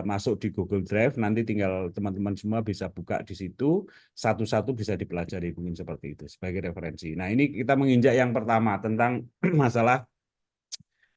masuk di Google Drive, nanti tinggal teman-teman semua bisa buka di situ, satu-satu bisa dipelajari mungkin seperti itu sebagai referensi. Nah ini kita menginjak yang pertama tentang masalah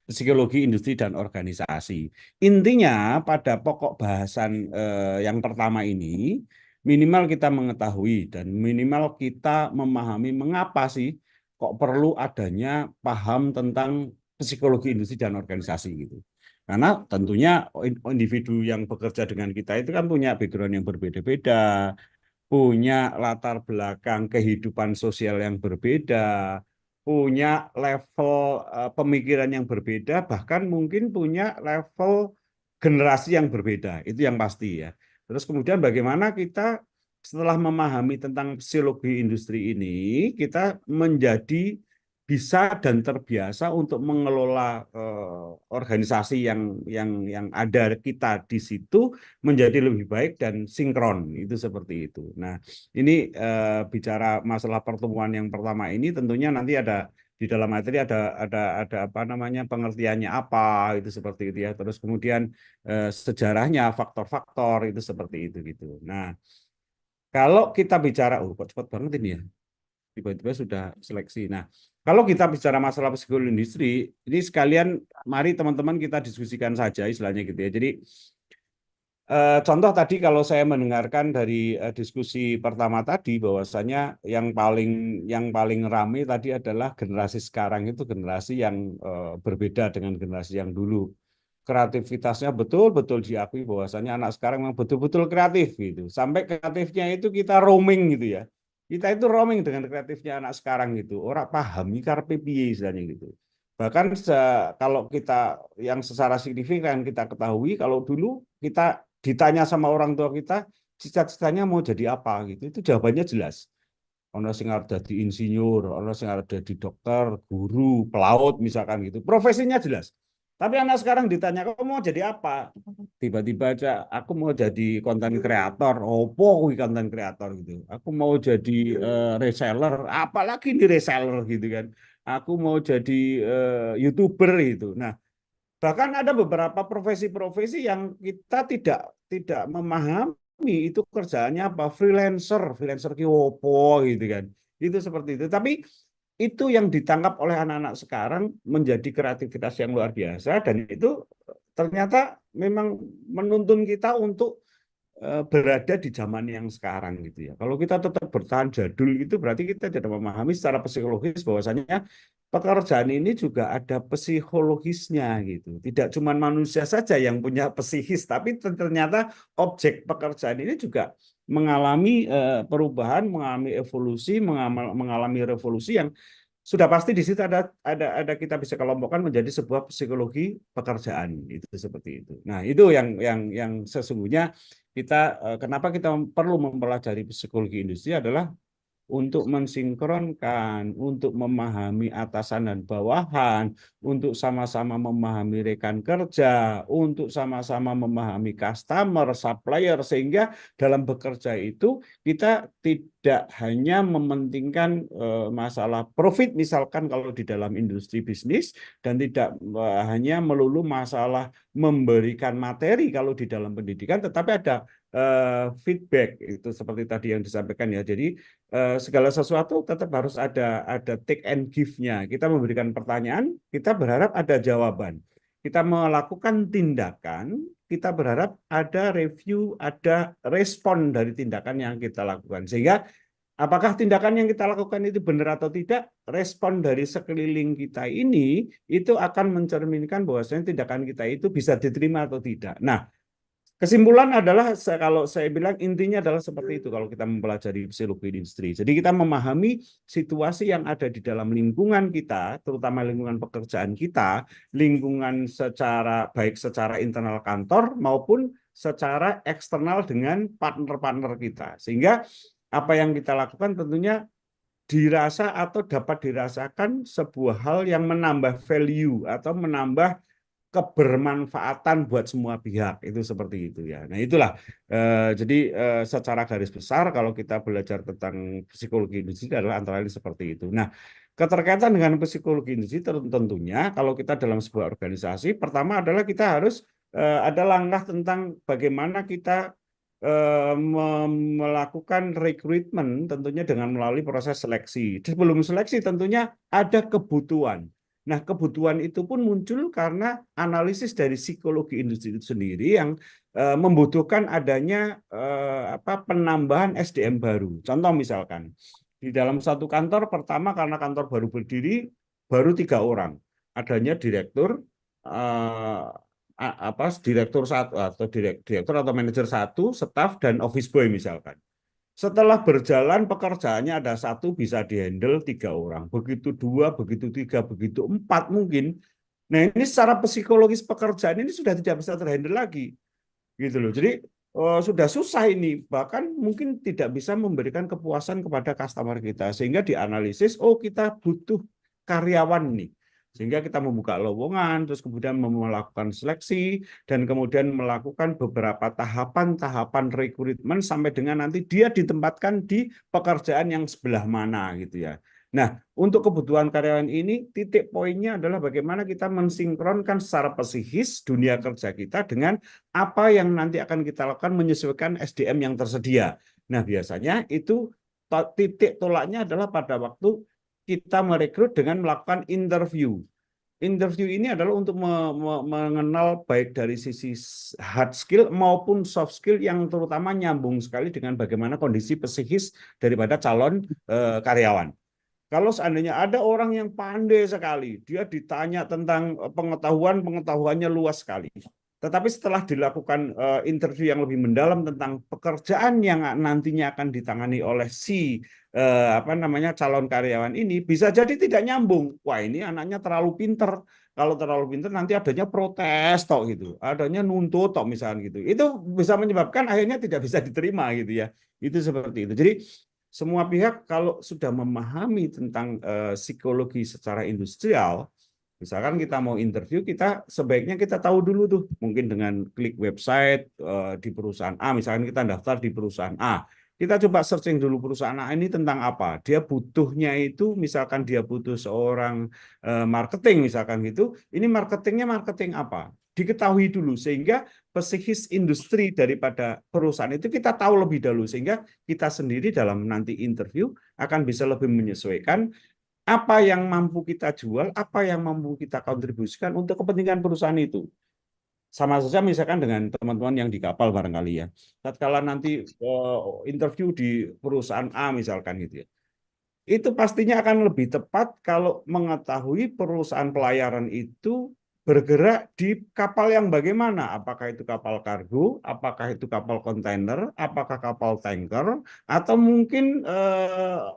psikologi industri dan organisasi. Intinya pada pokok bahasan yang pertama ini, minimal kita mengetahui dan minimal kita memahami mengapa sih kok perlu adanya paham tentang psikologi industri dan organisasi gitu. Karena tentunya individu yang bekerja dengan kita itu kan punya background yang berbeda-beda, punya latar belakang kehidupan sosial yang berbeda, punya level pemikiran yang berbeda, bahkan mungkin punya level generasi yang berbeda. Itu yang pasti ya. Terus kemudian bagaimana kita setelah memahami tentang psikologi industri ini, kita menjadi bisa dan terbiasa untuk mengelola organisasi yang ada kita di situ menjadi lebih baik dan sinkron, itu seperti itu. Nah, ini bicara masalah pertemuan yang pertama ini tentunya nanti ada di dalam materi ada pengertiannya apa itu seperti itu ya. Terus kemudian sejarahnya, faktor-faktor itu seperti itu gitu. Nah, kalau kita bicara kok cepat banget ini ya. Tiba-tiba sudah seleksi. Nah, kalau kita bicara masalah psikologi industri, ini sekalian mari teman-teman kita diskusikan saja istilahnya gitu ya. Jadi contoh tadi kalau saya mendengarkan dari diskusi pertama tadi bahwasanya yang paling ramai tadi adalah generasi sekarang itu generasi yang berbeda dengan generasi yang dulu. Kreativitasnya betul-betul diakui bahwasanya anak sekarang memang betul-betul kreatif gitu. Sampai kreatifnya itu kita roaming gitu ya. Kita itu roaming dengan kreatifnya anak sekarang gitu. Orang paham karepe piye istilahnya gitu. Bahkan kalau kita yang secara signifikan kita ketahui kalau dulu kita ditanya sama orang tua kita cita-citanya mau jadi apa gitu. Itu jawabannya jelas. Ono sing arep dadi insinyur, ono sing arep dadi dokter, guru, pelaut misalkan gitu. Profesinya jelas. Tapi anak sekarang ditanya, kamu mau jadi apa? Tiba-tiba aja, aku mau jadi konten kreator. Opo kuwi konten kreator gitu. Aku mau jadi reseller, apalagi di reseller gitu kan. Aku mau jadi YouTuber itu. Nah, bahkan ada beberapa profesi-profesi yang kita tidak memahami itu kerjaannya apa, freelancer ki opo gitu kan. Itu seperti itu. Tapi itu yang ditangkap oleh anak-anak sekarang menjadi kreativitas yang luar biasa dan itu ternyata memang menuntun kita untuk berada di zaman yang sekarang gitu ya. Kalau kita tetap bertahan jadul itu berarti kita tidak memahami secara psikologis bahwasanya pekerjaan ini juga ada psikologisnya gitu. Tidak cuma manusia saja yang punya psikis, tapi ternyata objek pekerjaan ini juga mengalami perubahan, mengalami evolusi, mengalami revolusi yang sudah pasti di situ ada kita bisa kelompokkan menjadi sebuah psikologi pekerjaan itu seperti itu. Nah, itu yang sesungguhnya kita kenapa kita perlu mempelajari psikologi industri adalah untuk mensinkronkan, untuk memahami atasan dan bawahan, untuk sama-sama memahami rekan kerja, untuk sama-sama memahami customer, supplier, sehingga dalam bekerja itu kita tidak hanya mementingkan masalah profit misalkan kalau di dalam industri bisnis, dan tidak hanya melulu masalah memberikan materi kalau di dalam pendidikan, tetapi ada feedback itu seperti tadi yang disampaikan ya. Jadi segala sesuatu tetap harus ada take and give-nya. Kita memberikan pertanyaan, kita berharap ada jawaban. Kita melakukan tindakan, kita berharap ada review, ada respon dari tindakan yang kita lakukan. Sehingga apakah tindakan yang kita lakukan itu benar atau tidak, respon dari sekeliling kita ini itu akan mencerminkan bahwasanya tindakan kita itu bisa diterima atau tidak. Nah, kesimpulan adalah kalau saya bilang intinya adalah seperti itu kalau kita mempelajari psikologi industri. Jadi kita memahami situasi yang ada di dalam lingkungan kita, terutama lingkungan pekerjaan kita, lingkungan baik secara internal kantor maupun secara eksternal dengan partner-partner kita. Sehingga apa yang kita lakukan tentunya dirasa atau dapat dirasakan sebuah hal yang menambah value atau menambah kebermanfaatan buat semua pihak, itu seperti itu ya. Nah itulah jadi secara garis besar kalau kita belajar tentang psikologi industri adalah antara lain seperti itu. Nah, keterkaitan dengan psikologi industri tentunya kalau kita dalam sebuah organisasi, pertama adalah kita harus ada langkah tentang bagaimana kita melakukan rekrutmen tentunya dengan melalui proses seleksi. Sebelum seleksi tentunya ada kebutuhan. Nah, kebutuhan itu pun muncul karena analisis dari psikologi industri itu sendiri yang membutuhkan adanya penambahan SDM baru. Contoh misalkan, di dalam satu kantor pertama karena kantor baru berdiri, baru 3 orang. Adanya direktur, direktur atau manajer 1, staf, dan office boy misalkan. Setelah berjalan pekerjaannya ada 1 bisa dihandle 3 orang, begitu 2, begitu 3, begitu 4 mungkin. Nah ini secara psikologis pekerjaan ini sudah tidak bisa terhandle lagi, gitu loh. Jadi sudah susah ini, bahkan mungkin tidak bisa memberikan kepuasan kepada customer kita, sehingga dianalisis, oh kita butuh karyawan nih. Sehingga kita membuka lowongan, terus kemudian melakukan seleksi, dan kemudian melakukan beberapa tahapan-tahapan rekrutmen sampai dengan nanti dia ditempatkan di pekerjaan yang sebelah mana gitu ya. Nah, untuk kebutuhan karyawan ini, titik poinnya adalah bagaimana kita mensinkronkan secara psikis dunia kerja kita dengan apa yang nanti akan kita lakukan menyesuaikan SDM yang tersedia. Nah, biasanya itu titik tolaknya adalah pada waktu kita merekrut dengan melakukan interview. Interview ini adalah untuk mengenal baik dari sisi hard skill maupun soft skill yang terutama nyambung sekali dengan bagaimana kondisi psikis daripada calon karyawan. Kalau seandainya ada orang yang pandai sekali, dia ditanya tentang pengetahuannya luas sekali. Tetapi setelah dilakukan interview yang lebih mendalam tentang pekerjaan yang nantinya akan ditangani oleh si calon karyawan ini, bisa jadi tidak nyambung. Wah, ini anaknya terlalu pinter. Kalau terlalu pinter nanti adanya protes tok gitu, adanya nuntut tok misalnya gitu. Itu bisa menyebabkan akhirnya tidak bisa diterima gitu ya. Itu seperti itu. Jadi semua pihak kalau sudah memahami tentang psikologi secara industrial, misalkan kita mau interview, kita sebaiknya kita tahu dulu tuh, mungkin dengan klik website di perusahaan A, misalkan kita daftar di perusahaan A, kita coba searching dulu perusahaan A ini tentang apa, dia butuhnya itu, misalkan dia butuh seorang marketing misalkan gitu, ini marketingnya marketing apa, diketahui dulu, sehingga psikis industri daripada perusahaan itu kita tahu lebih dahulu, sehingga kita sendiri dalam nanti interview akan bisa lebih menyesuaikan apa yang mampu kita jual, apa yang mampu kita kontribusikan untuk kepentingan perusahaan itu. Sama saja misalkan dengan teman-teman yang di kapal barangkali ya. Tatkala nanti interview di perusahaan A misalkan gitu ya. Itu pastinya akan lebih tepat kalau mengetahui perusahaan pelayaran itu bergerak di kapal yang bagaimana. Apakah itu kapal kargo, apakah itu kapal kontainer, apakah kapal tanker, atau mungkin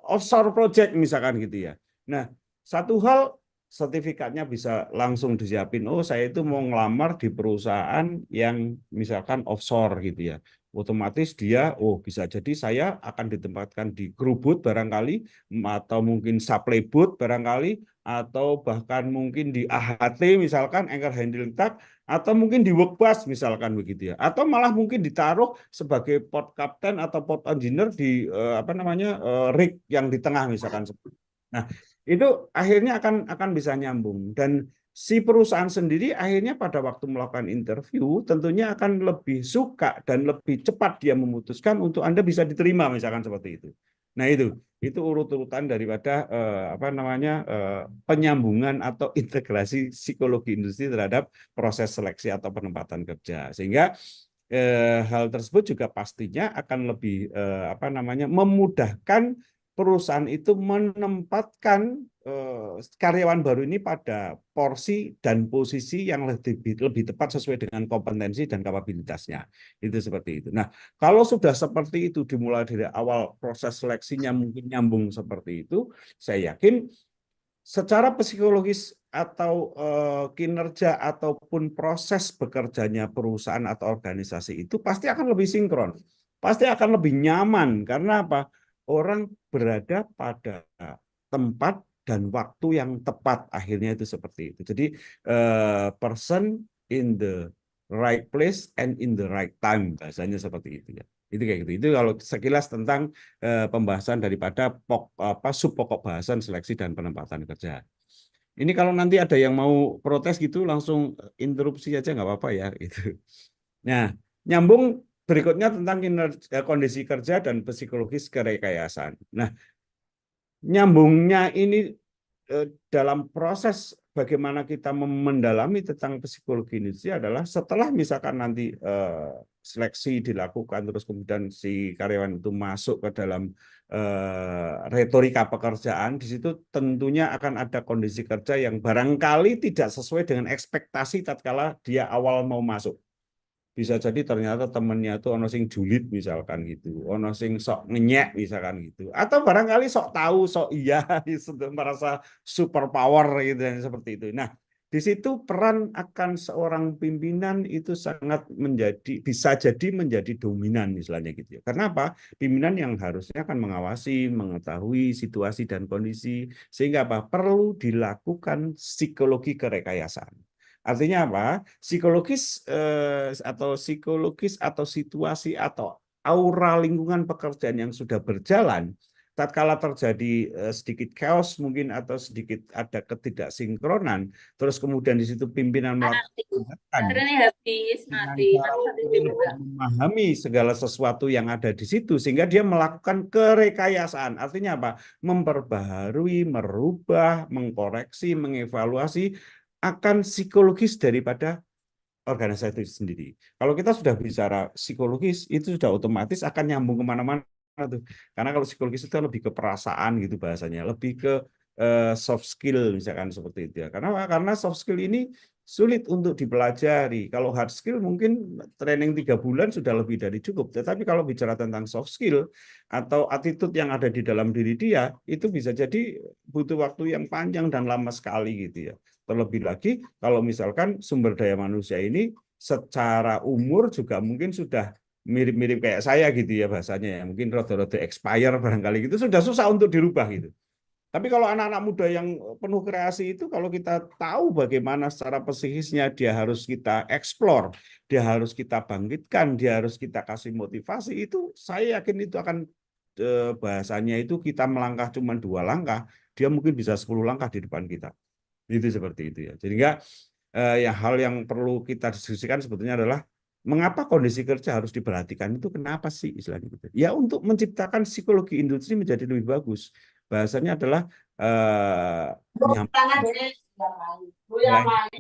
offshore project misalkan gitu ya. Nah, satu hal sertifikatnya bisa langsung disiapin. Oh, saya itu mau ngelamar di perusahaan yang misalkan offshore gitu ya. otomatis dia, bisa jadi saya akan ditempatkan di crew booth barangkali, atau mungkin supply booth barangkali, atau bahkan mungkin di AHT misalkan, anchor handling tug, atau mungkin di work bus misalkan begitu ya, atau malah mungkin ditaruh sebagai port captain atau port engineer di rig yang di tengah misalkan. Nah, itu akhirnya akan bisa nyambung, dan si perusahaan sendiri akhirnya pada waktu melakukan interview tentunya akan lebih suka dan lebih cepat dia memutuskan untuk Anda bisa diterima misalkan seperti itu. Nah, itu urut-urutan daripada penyambungan atau integrasi psikologi industri terhadap proses seleksi atau penempatan kerja, sehingga hal tersebut juga pastinya akan lebih memudahkan perusahaan itu menempatkan karyawan baru ini pada porsi dan posisi yang lebih tepat sesuai dengan kompetensi dan kapabilitasnya. Itu seperti itu. Nah, kalau sudah seperti itu dimulai dari awal proses seleksinya mungkin nyambung seperti itu, saya yakin secara psikologis atau kinerja ataupun proses bekerjanya perusahaan atau organisasi itu pasti akan lebih sinkron, pasti akan lebih nyaman. Karena apa? Orang berada pada tempat dan waktu yang tepat, akhirnya itu seperti itu. Jadi person in the right place and in the right time, bahasanya seperti itu ya. Itu kayak gitu. Itu kalau sekilas tentang pembahasan daripada sub pokok bahasan seleksi dan penempatan kerja. Ini kalau nanti ada yang mau protes gitu langsung interupsi aja nggak apa-apa ya gitu. Nah, nyambung berikutnya tentang kondisi kerja dan psikologis kerekayasaan. Nah, nyambungnya ini dalam proses bagaimana kita mendalami tentang psikologi industri adalah setelah misalkan nanti seleksi dilakukan, terus kemudian si karyawan itu masuk ke dalam retorika pekerjaan, di situ tentunya akan ada kondisi kerja yang barangkali tidak sesuai dengan ekspektasi tatkala dia awal mau masuk. Bisa jadi ternyata temennya tuh ono sing julid misalkan gitu, ono sing sok ngenyek misalkan gitu, atau barangkali sok tahu, sok iya, merasa super power gitu dan seperti itu. Nah, di situ peran akan seorang pimpinan itu sangat bisa jadi menjadi dominan misalnya gitu ya. Karena apa? Pimpinan yang harusnya akan mengawasi, mengetahui situasi dan kondisi, sehingga apa? Perlu dilakukan psikologi kerekayasaan. Artinya apa? Psikologis atau situasi atau aura lingkungan pekerjaan yang sudah berjalan, tatkala terjadi sedikit chaos mungkin atau sedikit ada ketidaksinkronan, terus kemudian di situ pimpinan memahami segala sesuatu yang ada di situ sehingga dia melakukan kerekayasaan. Artinya apa? Memperbaharui, merubah, mengkoreksi, mengevaluasi akan psikologis daripada organisasi itu sendiri. Kalau kita sudah bicara psikologis, itu sudah otomatis akan nyambung kemana-mana tuh. Karena kalau psikologis itu lebih ke perasaan gitu bahasanya, lebih ke soft skill misalkan seperti itu ya. Karena soft skill ini sulit untuk dipelajari. Kalau hard skill mungkin training 3 bulan sudah lebih dari cukup. Tetapi kalau bicara tentang soft skill atau attitude yang ada di dalam diri dia, itu bisa jadi butuh waktu yang panjang dan lama sekali gitu ya. Terlebih lagi kalau misalkan sumber daya manusia ini secara umur juga mungkin sudah mirip-mirip kayak saya gitu ya bahasanya ya. Mungkin rada-rada expire barangkali gitu, sudah susah untuk dirubah gitu. Tapi kalau anak-anak muda yang penuh kreasi itu, kalau kita tahu bagaimana secara psikisnya dia harus kita eksplor, dia harus kita bangkitkan, dia harus kita kasih motivasi, itu saya yakin itu akan bahasanya itu kita melangkah cuma 2 langkah, dia mungkin bisa 10 langkah di depan kita. Itu seperti itu ya. Jadi hal yang perlu kita diskusikan sebetulnya adalah mengapa kondisi kerja harus diperhatikan, itu kenapa sih istilahnya gitu. Ya untuk menciptakan psikologi industri menjadi lebih bagus. Bahasanya adalah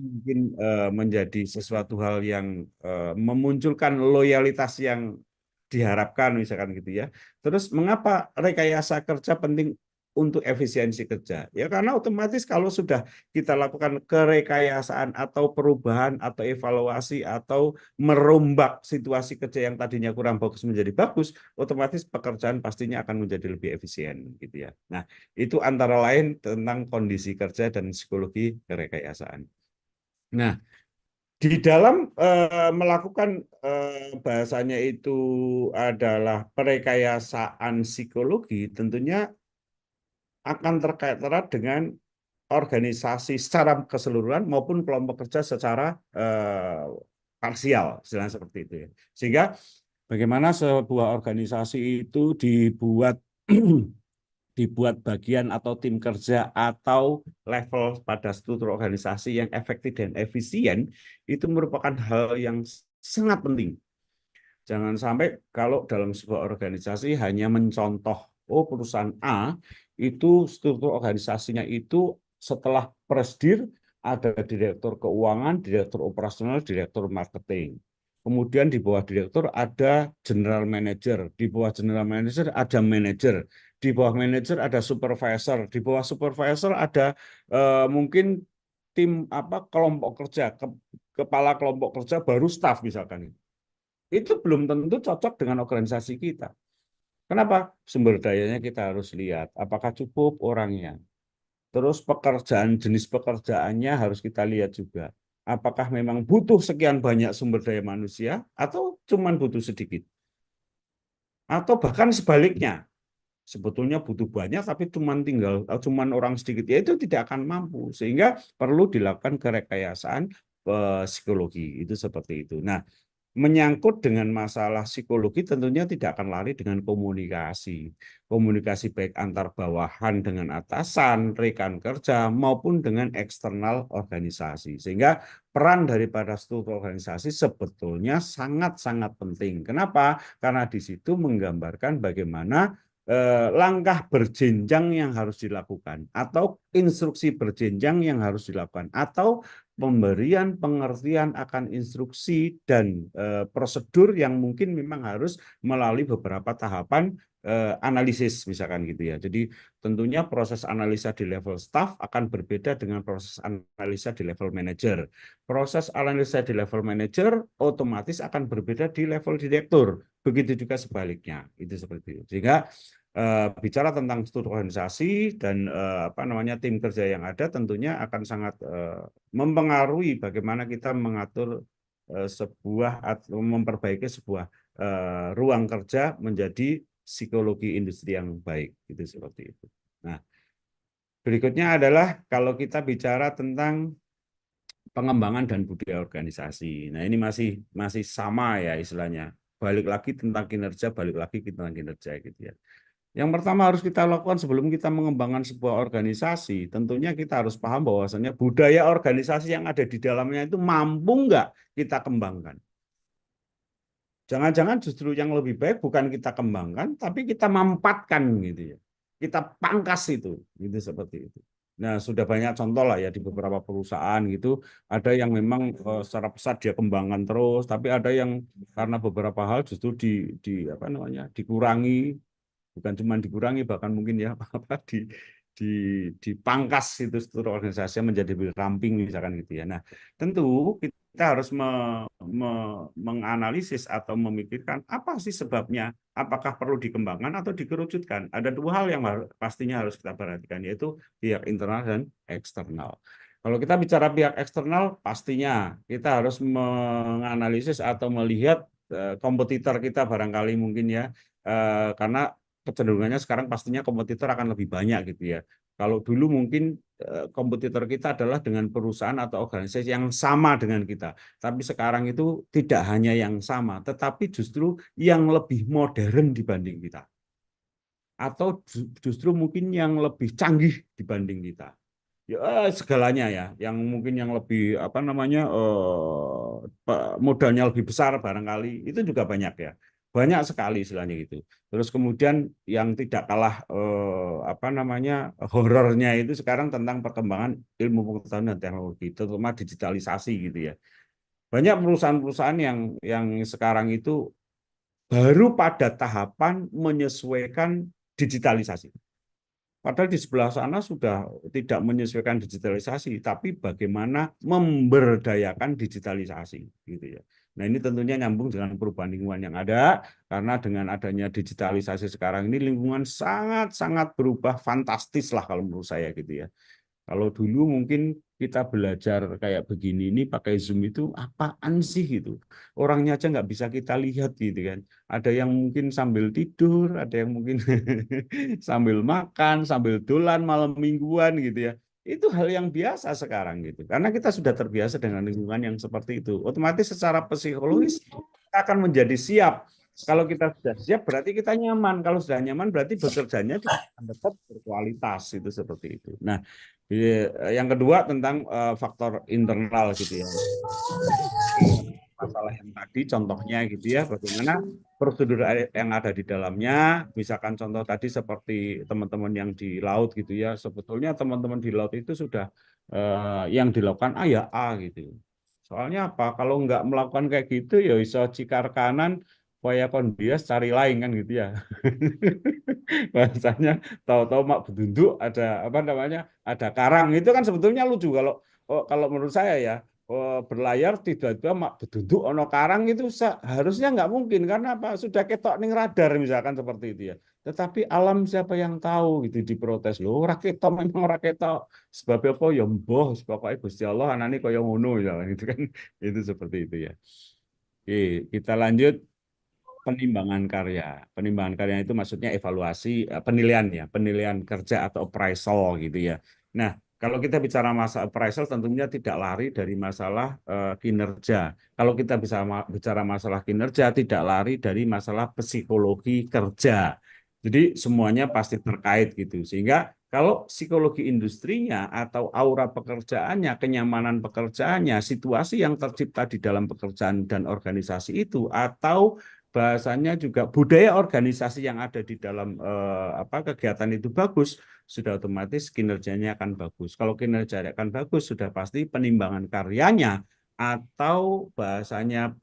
mungkin menjadi sesuatu hal yang memunculkan loyalitas yang diharapkan misalkan gitu ya. Terus mengapa rekayasa kerja penting untuk efisiensi kerja? Ya karena otomatis kalau sudah kita lakukan kerekayasaan atau perubahan atau evaluasi atau merombak situasi kerja yang tadinya kurang bagus menjadi bagus, otomatis pekerjaan pastinya akan menjadi lebih efisien gitu ya. Nah, itu antara lain tentang kondisi kerja dan psikologi kerekayasaan. Nah, Di dalam melakukan bahasanya itu adalah perekayasaan psikologi, tentunya akan terkait erat dengan organisasi secara keseluruhan maupun kelompok kerja secara parsial, istilahnya seperti itu ya. Sehingga bagaimana sebuah organisasi itu dibuat dibuat bagian atau tim kerja atau level pada struktur organisasi yang efektif dan efisien itu merupakan hal yang sangat penting. Jangan sampai kalau dalam sebuah organisasi hanya mencontoh, oh perusahaan A itu struktur organisasinya itu setelah presdir ada direktur keuangan, direktur operasional, direktur marketing. Kemudian di bawah direktur ada general manager, di bawah general manager ada manager, di bawah manager ada supervisor, di bawah supervisor ada mungkin tim kelompok kerja, kepala kelompok kerja baru staff misalkan. Itu belum tentu cocok dengan organisasi kita. Kenapa? Sumber dayanya kita harus lihat, apakah cukup orangnya. Terus jenis pekerjaannya harus kita lihat juga. Apakah memang butuh sekian banyak sumber daya manusia atau cuma butuh sedikit? Atau bahkan sebaliknya, sebetulnya butuh banyak tapi cuman orang sedikit, ya itu tidak akan mampu. Sehingga perlu dilakukan kerekayasaan psikologi, itu seperti itu. Nah, menyangkut dengan masalah psikologi tentunya tidak akan lari dengan komunikasi. Komunikasi baik antar bawahan dengan atasan, rekan kerja, maupun dengan eksternal organisasi. Sehingga peran daripada struktur organisasi sebetulnya sangat-sangat penting. Kenapa? Karena di situ menggambarkan bagaimana langkah berjenjang yang harus dilakukan, atau instruksi berjenjang yang harus dilakukan, atau pemberian pengertian akan instruksi dan prosedur yang mungkin memang harus melalui beberapa tahapan analisis misalkan gitu ya. Jadi tentunya proses analisa di level staff akan berbeda dengan proses analisa di level manager. Proses analisa di level manager otomatis akan berbeda di level direktur. Begitu juga sebaliknya. Itu seperti itu. Sehingga bicara tentang struktur organisasi dan tim kerja yang ada tentunya akan sangat mempengaruhi bagaimana kita mengatur sebuah atau memperbaiki sebuah ruang kerja menjadi psikologi industri yang baik, itu seperti itu. Nah, berikutnya adalah kalau kita bicara tentang pengembangan dan budaya organisasi. Nah, ini masih sama ya istilahnya. Balik lagi tentang kinerja, balik lagi tentang kinerja gitu ya. Yang pertama harus kita lakukan sebelum kita mengembangkan sebuah organisasi, tentunya kita harus paham bahwasannya budaya organisasi yang ada di dalamnya itu mampu nggak kita kembangkan. Jangan-jangan justru yang lebih baik bukan kita kembangkan, tapi kita mampatkan gitu ya. Kita pangkas itu, gitu seperti itu. Nah, sudah banyak contoh lah ya di beberapa perusahaan gitu, ada yang memang secara pesat dia kembangkan terus, tapi ada yang karena beberapa hal justru dikurangi, bukan cuma dikurangi, bahkan mungkin ya dipangkas itu struktur organisasinya menjadi lebih ramping misalkan gitu ya. Nah, tentu kita harus menganalisis atau memikirkan apa sih sebabnya, apakah perlu dikembangkan atau dikerucutkan. Ada dua hal yang pastinya harus kita perhatikan, yaitu pihak internal dan eksternal. Kalau kita bicara pihak eksternal, pastinya kita harus menganalisis atau melihat kompetitor kita barangkali mungkin ya, karena kecenderungannya sekarang pastinya kompetitor akan lebih banyak gitu ya. Kalau dulu mungkin kompetitor kita adalah dengan perusahaan atau organisasi yang sama dengan kita. Tapi sekarang itu tidak hanya yang sama, tetapi justru yang lebih modern dibanding kita. Atau justru mungkin yang lebih canggih dibanding kita. Ya, segalanya ya, yang mungkin yang lebih modalnya lebih besar barangkali, itu juga banyak ya. Banyak sekali istilahnya gitu. Terus kemudian yang tidak kalah horornya itu sekarang tentang perkembangan ilmu pengetahuan dan teknologi, terutama digitalisasi gitu ya. Banyak perusahaan-perusahaan yang sekarang itu baru pada tahapan menyesuaikan digitalisasi. Padahal di sebelah sana sudah tidak menyesuaikan digitalisasi, tapi bagaimana memberdayakan digitalisasi gitu ya. Nah, ini tentunya nyambung dengan perubahan lingkungan yang ada, karena dengan adanya digitalisasi sekarang ini lingkungan sangat-sangat berubah fantastis lah kalau menurut saya gitu ya. Kalau dulu mungkin kita belajar kayak begini ini pakai Zoom itu apaan sih gitu. Orangnya aja nggak bisa kita lihat gitu kan. Ada yang mungkin sambil tidur, ada yang mungkin sambil makan, sambil dolan malam mingguan gitu ya. Itu hal yang biasa sekarang gitu. Karena kita sudah terbiasa dengan lingkungan yang seperti itu. Otomatis secara psikologis kita akan menjadi siap. Kalau kita sudah siap berarti kita nyaman. Kalau sudah nyaman berarti bekerjanya juga akan tetap berkualitas itu seperti itu. Nah, yang kedua tentang faktor internal gitu ya. Masalah yang tadi contohnya gitu ya, bagaimana prosedur yang ada di dalamnya, misalkan contoh tadi seperti teman-teman yang di laut gitu ya, sebetulnya teman-teman di laut itu sudah yang dilakukan A ya A gitu. Soalnya apa? Kalau nggak melakukan kayak gitu ya iso cikar kanan, supaya kondias cari lain kan gitu ya. Bahasanya tahu-tahu mak bedunduk ada apa namanya? Ada karang itu kan sebetulnya lucu kalau menurut saya ya. Berlayar tiba-tiba mak bedunduk ono karang itu harusnya nggak mungkin karena apa sudah ketok ning radar misalkan seperti itu ya. Tetapi alam siapa yang tahu gitu diprotes loh ora ketok memang ora ketok sebab apa ya mboh pokoknya Gusti Allah anane kaya ngono ya gitu kan itu seperti itu ya. Oke, kita lanjut penimbangan karya. Penimbangan karya itu maksudnya evaluasi penilaian ya, penilaian kerja atau appraisal gitu ya. Nah, kalau kita bicara masalah appraisal tentunya tidak lari dari masalah kinerja. Kalau kita bisa bicara masalah kinerja tidak lari dari masalah psikologi kerja. Jadi semuanya pasti terkait gitu. Sehingga kalau psikologi industrinya atau aura pekerjaannya, kenyamanan pekerjaannya, situasi yang tercipta di dalam pekerjaan dan organisasi itu atau bahasanya juga budaya organisasi yang ada di dalam kegiatan itu bagus, sudah otomatis kinerjanya akan bagus. Kalau kinerja akan bagus, sudah pasti penimbangan karyanya atau bahasanya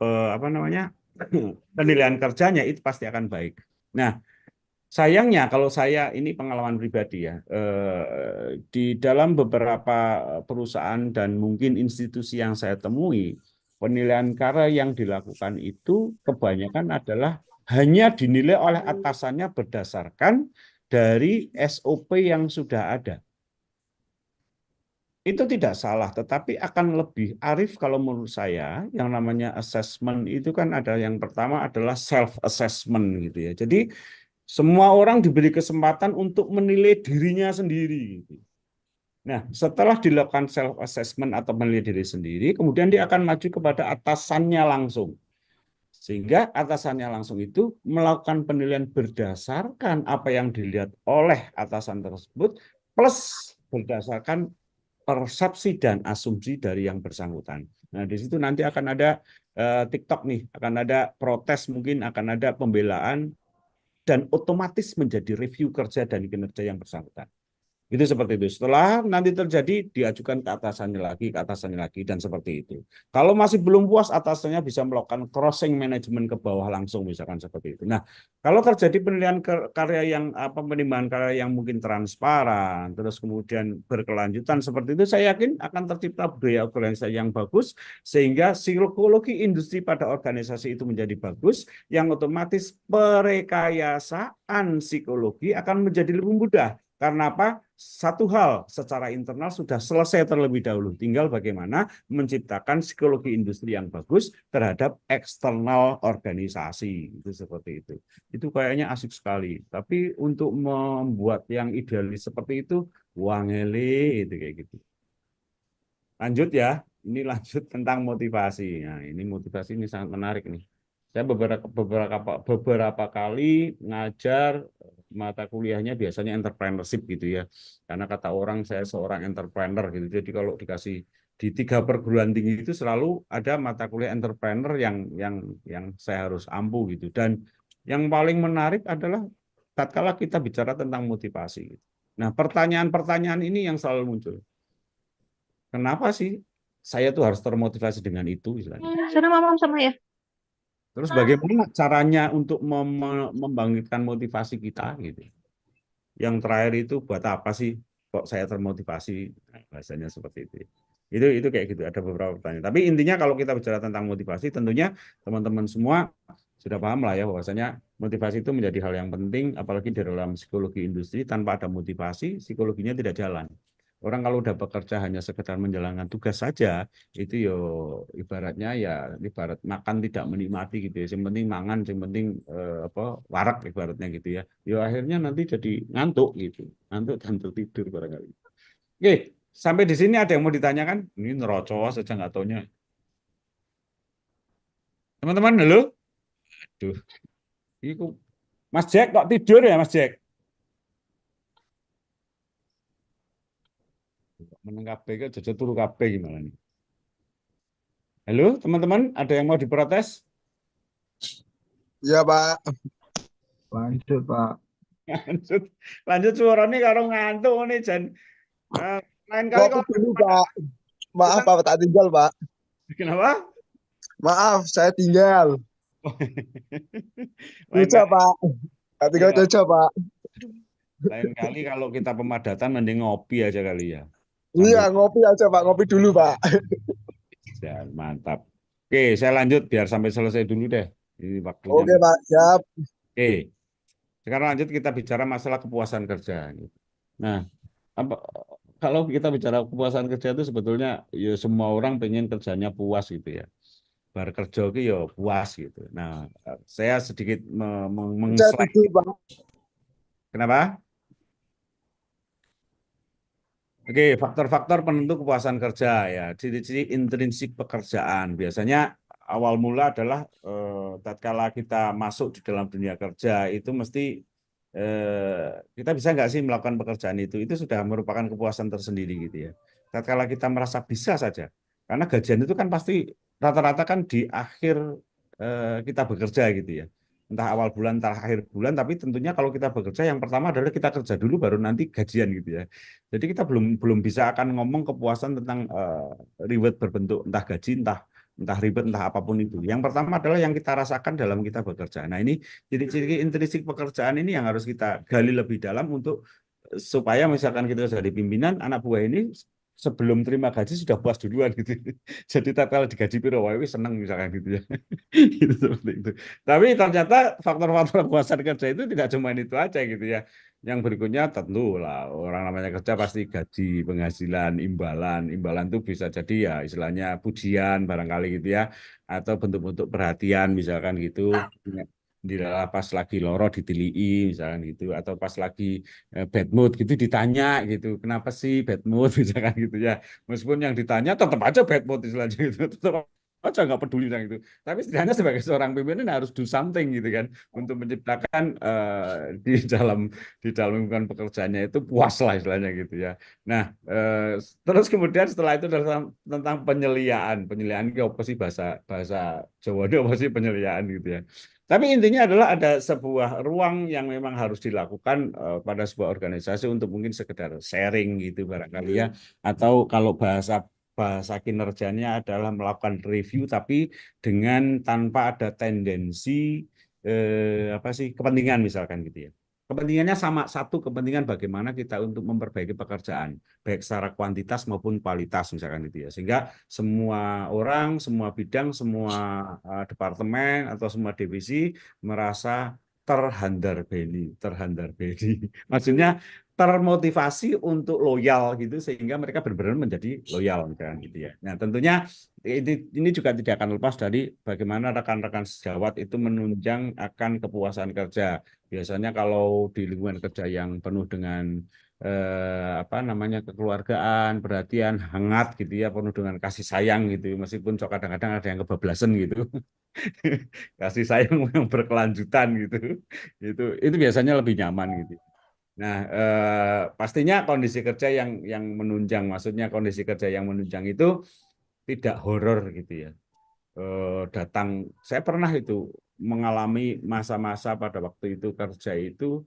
penilaian kerjanya itu pasti akan baik. Nah, sayangnya kalau saya ini pengalaman pribadi ya, di dalam beberapa perusahaan dan mungkin institusi yang saya temui, penilaian karya yang dilakukan itu kebanyakan adalah hanya dinilai oleh atasannya berdasarkan dari SOP yang sudah ada. Itu tidak salah, tetapi akan lebih arif kalau menurut saya yang namanya assessment itu kan ada yang pertama adalah self-assessment gitu ya. Jadi semua orang diberi kesempatan untuk menilai dirinya sendiri gitu. Nah, setelah dilakukan self-assessment atau menilai diri sendiri, kemudian dia akan maju kepada atasannya langsung. Sehingga atasannya langsung itu melakukan penilaian berdasarkan apa yang dilihat oleh atasan tersebut, plus berdasarkan persepsi dan asumsi dari yang bersangkutan. Nah, di situ nanti akan ada TikTok nih, akan ada protes mungkin, akan ada pembelaan, dan otomatis menjadi review kerja dan kinerja yang bersangkutan. Itu seperti itu. Setelah nanti terjadi, diajukan ke atasannya lagi, dan seperti itu. Kalau masih belum puas, atasannya bisa melakukan crossing management ke bawah langsung, misalkan seperti itu. Nah, kalau terjadi penilaian karya yang penimbangan karya yang mungkin transparan, terus kemudian berkelanjutan seperti itu, saya yakin akan tercipta budaya organisasi yang bagus, sehingga psikologi industri pada organisasi itu menjadi bagus, yang otomatis perekayasaan psikologi akan menjadi lebih mudah. Karena apa? Satu hal secara internal sudah selesai terlebih dahulu. Tinggal bagaimana menciptakan psikologi industri yang bagus terhadap eksternal organisasi. Itu seperti itu. Itu kayaknya asik sekali. Tapi untuk membuat yang idealis seperti itu, wangele itu kayak gitu. Lanjut ya. Ini lanjut tentang motivasi. Nah, ini motivasi ini sangat menarik nih. Saya beberapa kali ngajar mata kuliahnya biasanya entrepreneurship gitu ya. Karena kata orang saya seorang entrepreneur gitu. Jadi kalau dikasih di 3 perguruan tinggi itu selalu ada mata kuliah entrepreneur yang saya harus ampu gitu. Dan yang paling menarik adalah tatkala kita bicara tentang motivasi. Nah, pertanyaan-pertanyaan ini yang selalu muncul. Kenapa sih saya tuh harus termotivasi dengan itu istilahnya? Sana mama sama ya. Terus bagaimana caranya untuk membangkitkan motivasi kita gitu? Yang terakhir itu buat apa sih kok saya termotivasi? Nah, bahasanya seperti itu. Itu kayak gitu, ada beberapa pertanyaan. Tapi intinya kalau kita bicara tentang motivasi, tentunya teman-teman semua sudah paham lah ya bahwasanya motivasi itu menjadi hal yang penting, apalagi di dalam psikologi industri. Tanpa ada motivasi, psikologinya tidak jalan. Orang kalau udah bekerja hanya sekedar menjalankan tugas saja, itu yo ibaratnya ya ibarat makan tidak menikmati gitu ya. Yang penting mangan, yang penting apa warak ibaratnya gitu ya. Yo akhirnya nanti jadi ngantuk gitu, ngantuk dan tertidur barangkali. Oke, sampai di sini ada yang mau ditanyakan? Ini nerocos saja nggak taunya. Teman-teman, halo? Aduh, itu Mas Jack kok tidur ya Mas Jack? Meneng kabeh ke jajal turu kabeh gimana nih? Halo, teman-teman, ada yang mau diprotes? Ya Pak. Lanjut, Pak. Lanjut, lanjut suaranya karo ngantuk nih Jan. Lain kali Ngopi kalau dulu Pak. Maaf kita Pak, tak tinggal Pak. kenapa? Maaf, saya tinggal. Lain Cuca kali, Pak. Tak tinggal iya, cuca Pak. lain kali kalau kita pemadatan mending ngopi aja kali ya. Iya, Sambil ngopi aja Pak. Ngopi dulu Pak. ya, mantap. Oke, saya lanjut biar sampai selesai dulu deh. Ini waktunya. Oke Pak, siap. Oke, sekarang lanjut kita bicara masalah kepuasan kerja. Nah, apa, kalau kita bicara kepuasan kerja itu sebetulnya ya semua orang pengen kerjanya puas gitu ya. Bar kerja itu ya puas gitu. Nah, saya sedikit Saya meng-slide. tidur Pak. Kenapa? Oke, faktor-faktor penentu kepuasan kerja ya. Ciri-ciri intrinsik pekerjaan. Biasanya awal mula adalah tatkala kita masuk di dalam dunia kerja itu mesti kita bisa nggak sih melakukan pekerjaan itu? Itu sudah merupakan kepuasan tersendiri gitu ya. Tatkala kita merasa bisa saja, karena gajian itu kan pasti rata-rata kan di akhir kita bekerja gitu ya. Entah awal bulan, entah akhir bulan, tapi tentunya kalau kita bekerja yang pertama adalah kita kerja dulu baru nanti gajian gitu ya. Jadi kita belum bisa akan ngomong kepuasan tentang reward berbentuk entah gaji, entah ribet, entah apapun itu. Yang pertama adalah yang kita rasakan dalam kita bekerja. Nah ini ciri-ciri intrinsik pekerjaan ini yang harus kita gali lebih dalam untuk supaya misalkan kita jadi pimpinan, anak buah ini sebelum terima gaji sudah puas duluan gitu. Jadi tatkala digaji piro wae seneng misalkan gitu ya. Gitu seperti itu. Tapi ternyata faktor-faktor kepuasan kerja itu tidak cuma itu aja gitu ya. Yang berikutnya tentu lah orang namanya kerja pasti gaji, penghasilan, imbalan. Imbalan itu bisa jadi ya istilahnya pujian barangkali gitu ya. Atau bentuk-bentuk perhatian misalkan gitu. Di pas lagi loro ditilii misalkan gitu. Atau pas lagi bad mood gitu ditanya gitu. Kenapa sih bad mood misalkan gitu ya. Meskipun yang ditanya tetap aja bad mood istilahnya gitu. Tetap aja nggak peduli dengan itu. Tapi setidaknya sebagai seorang pimpinan harus do something gitu kan untuk menciptakan di dalam lingkungan pekerjaannya itu puas lah istilahnya gitu ya. Nah, terus kemudian setelah itu adalah tentang penyeliaan. Penyeliaan itu apa sih bahasa bahasa Jawa itu apa sih penyeliaan gitu ya. Tapi intinya adalah ada sebuah ruang yang memang harus dilakukan pada sebuah organisasi untuk mungkin sekedar sharing gitu barangkali ya. Atau kalau bahasa kinerjanya adalah melakukan review tapi dengan tanpa ada tendensi apa sih kepentingan misalkan gitu ya. Kepentingannya sama satu kepentingan bagaimana kita untuk memperbaiki pekerjaan baik secara kuantitas maupun kualitas misalkan gitu ya. Sehingga semua orang, semua bidang, semua departemen atau semua divisi merasa terhandar beni. Maksudnya termotivasi untuk loyal gitu sehingga mereka benar-benar menjadi loyal misalkan gitu ya. Nah, tentunya ini juga tidak akan lepas dari bagaimana rekan-rekan sejawat itu menunjang akan kepuasan kerja. Biasanya kalau di lingkungan kerja yang penuh dengan apa namanya kekeluargaan, perhatian, hangat gitu ya, penuh dengan kasih sayang gitu. Meskipun kadang-kadang ada yang kebablasan gitu. Kasih sayang yang berkelanjutan gitu. Itu biasanya lebih nyaman gitu. Nah, pastinya kondisi kerja yang menunjang, maksudnya kondisi kerja yang menunjang itu tidak horor gitu ya. Datang, saya pernah itu mengalami masa-masa pada waktu itu kerja itu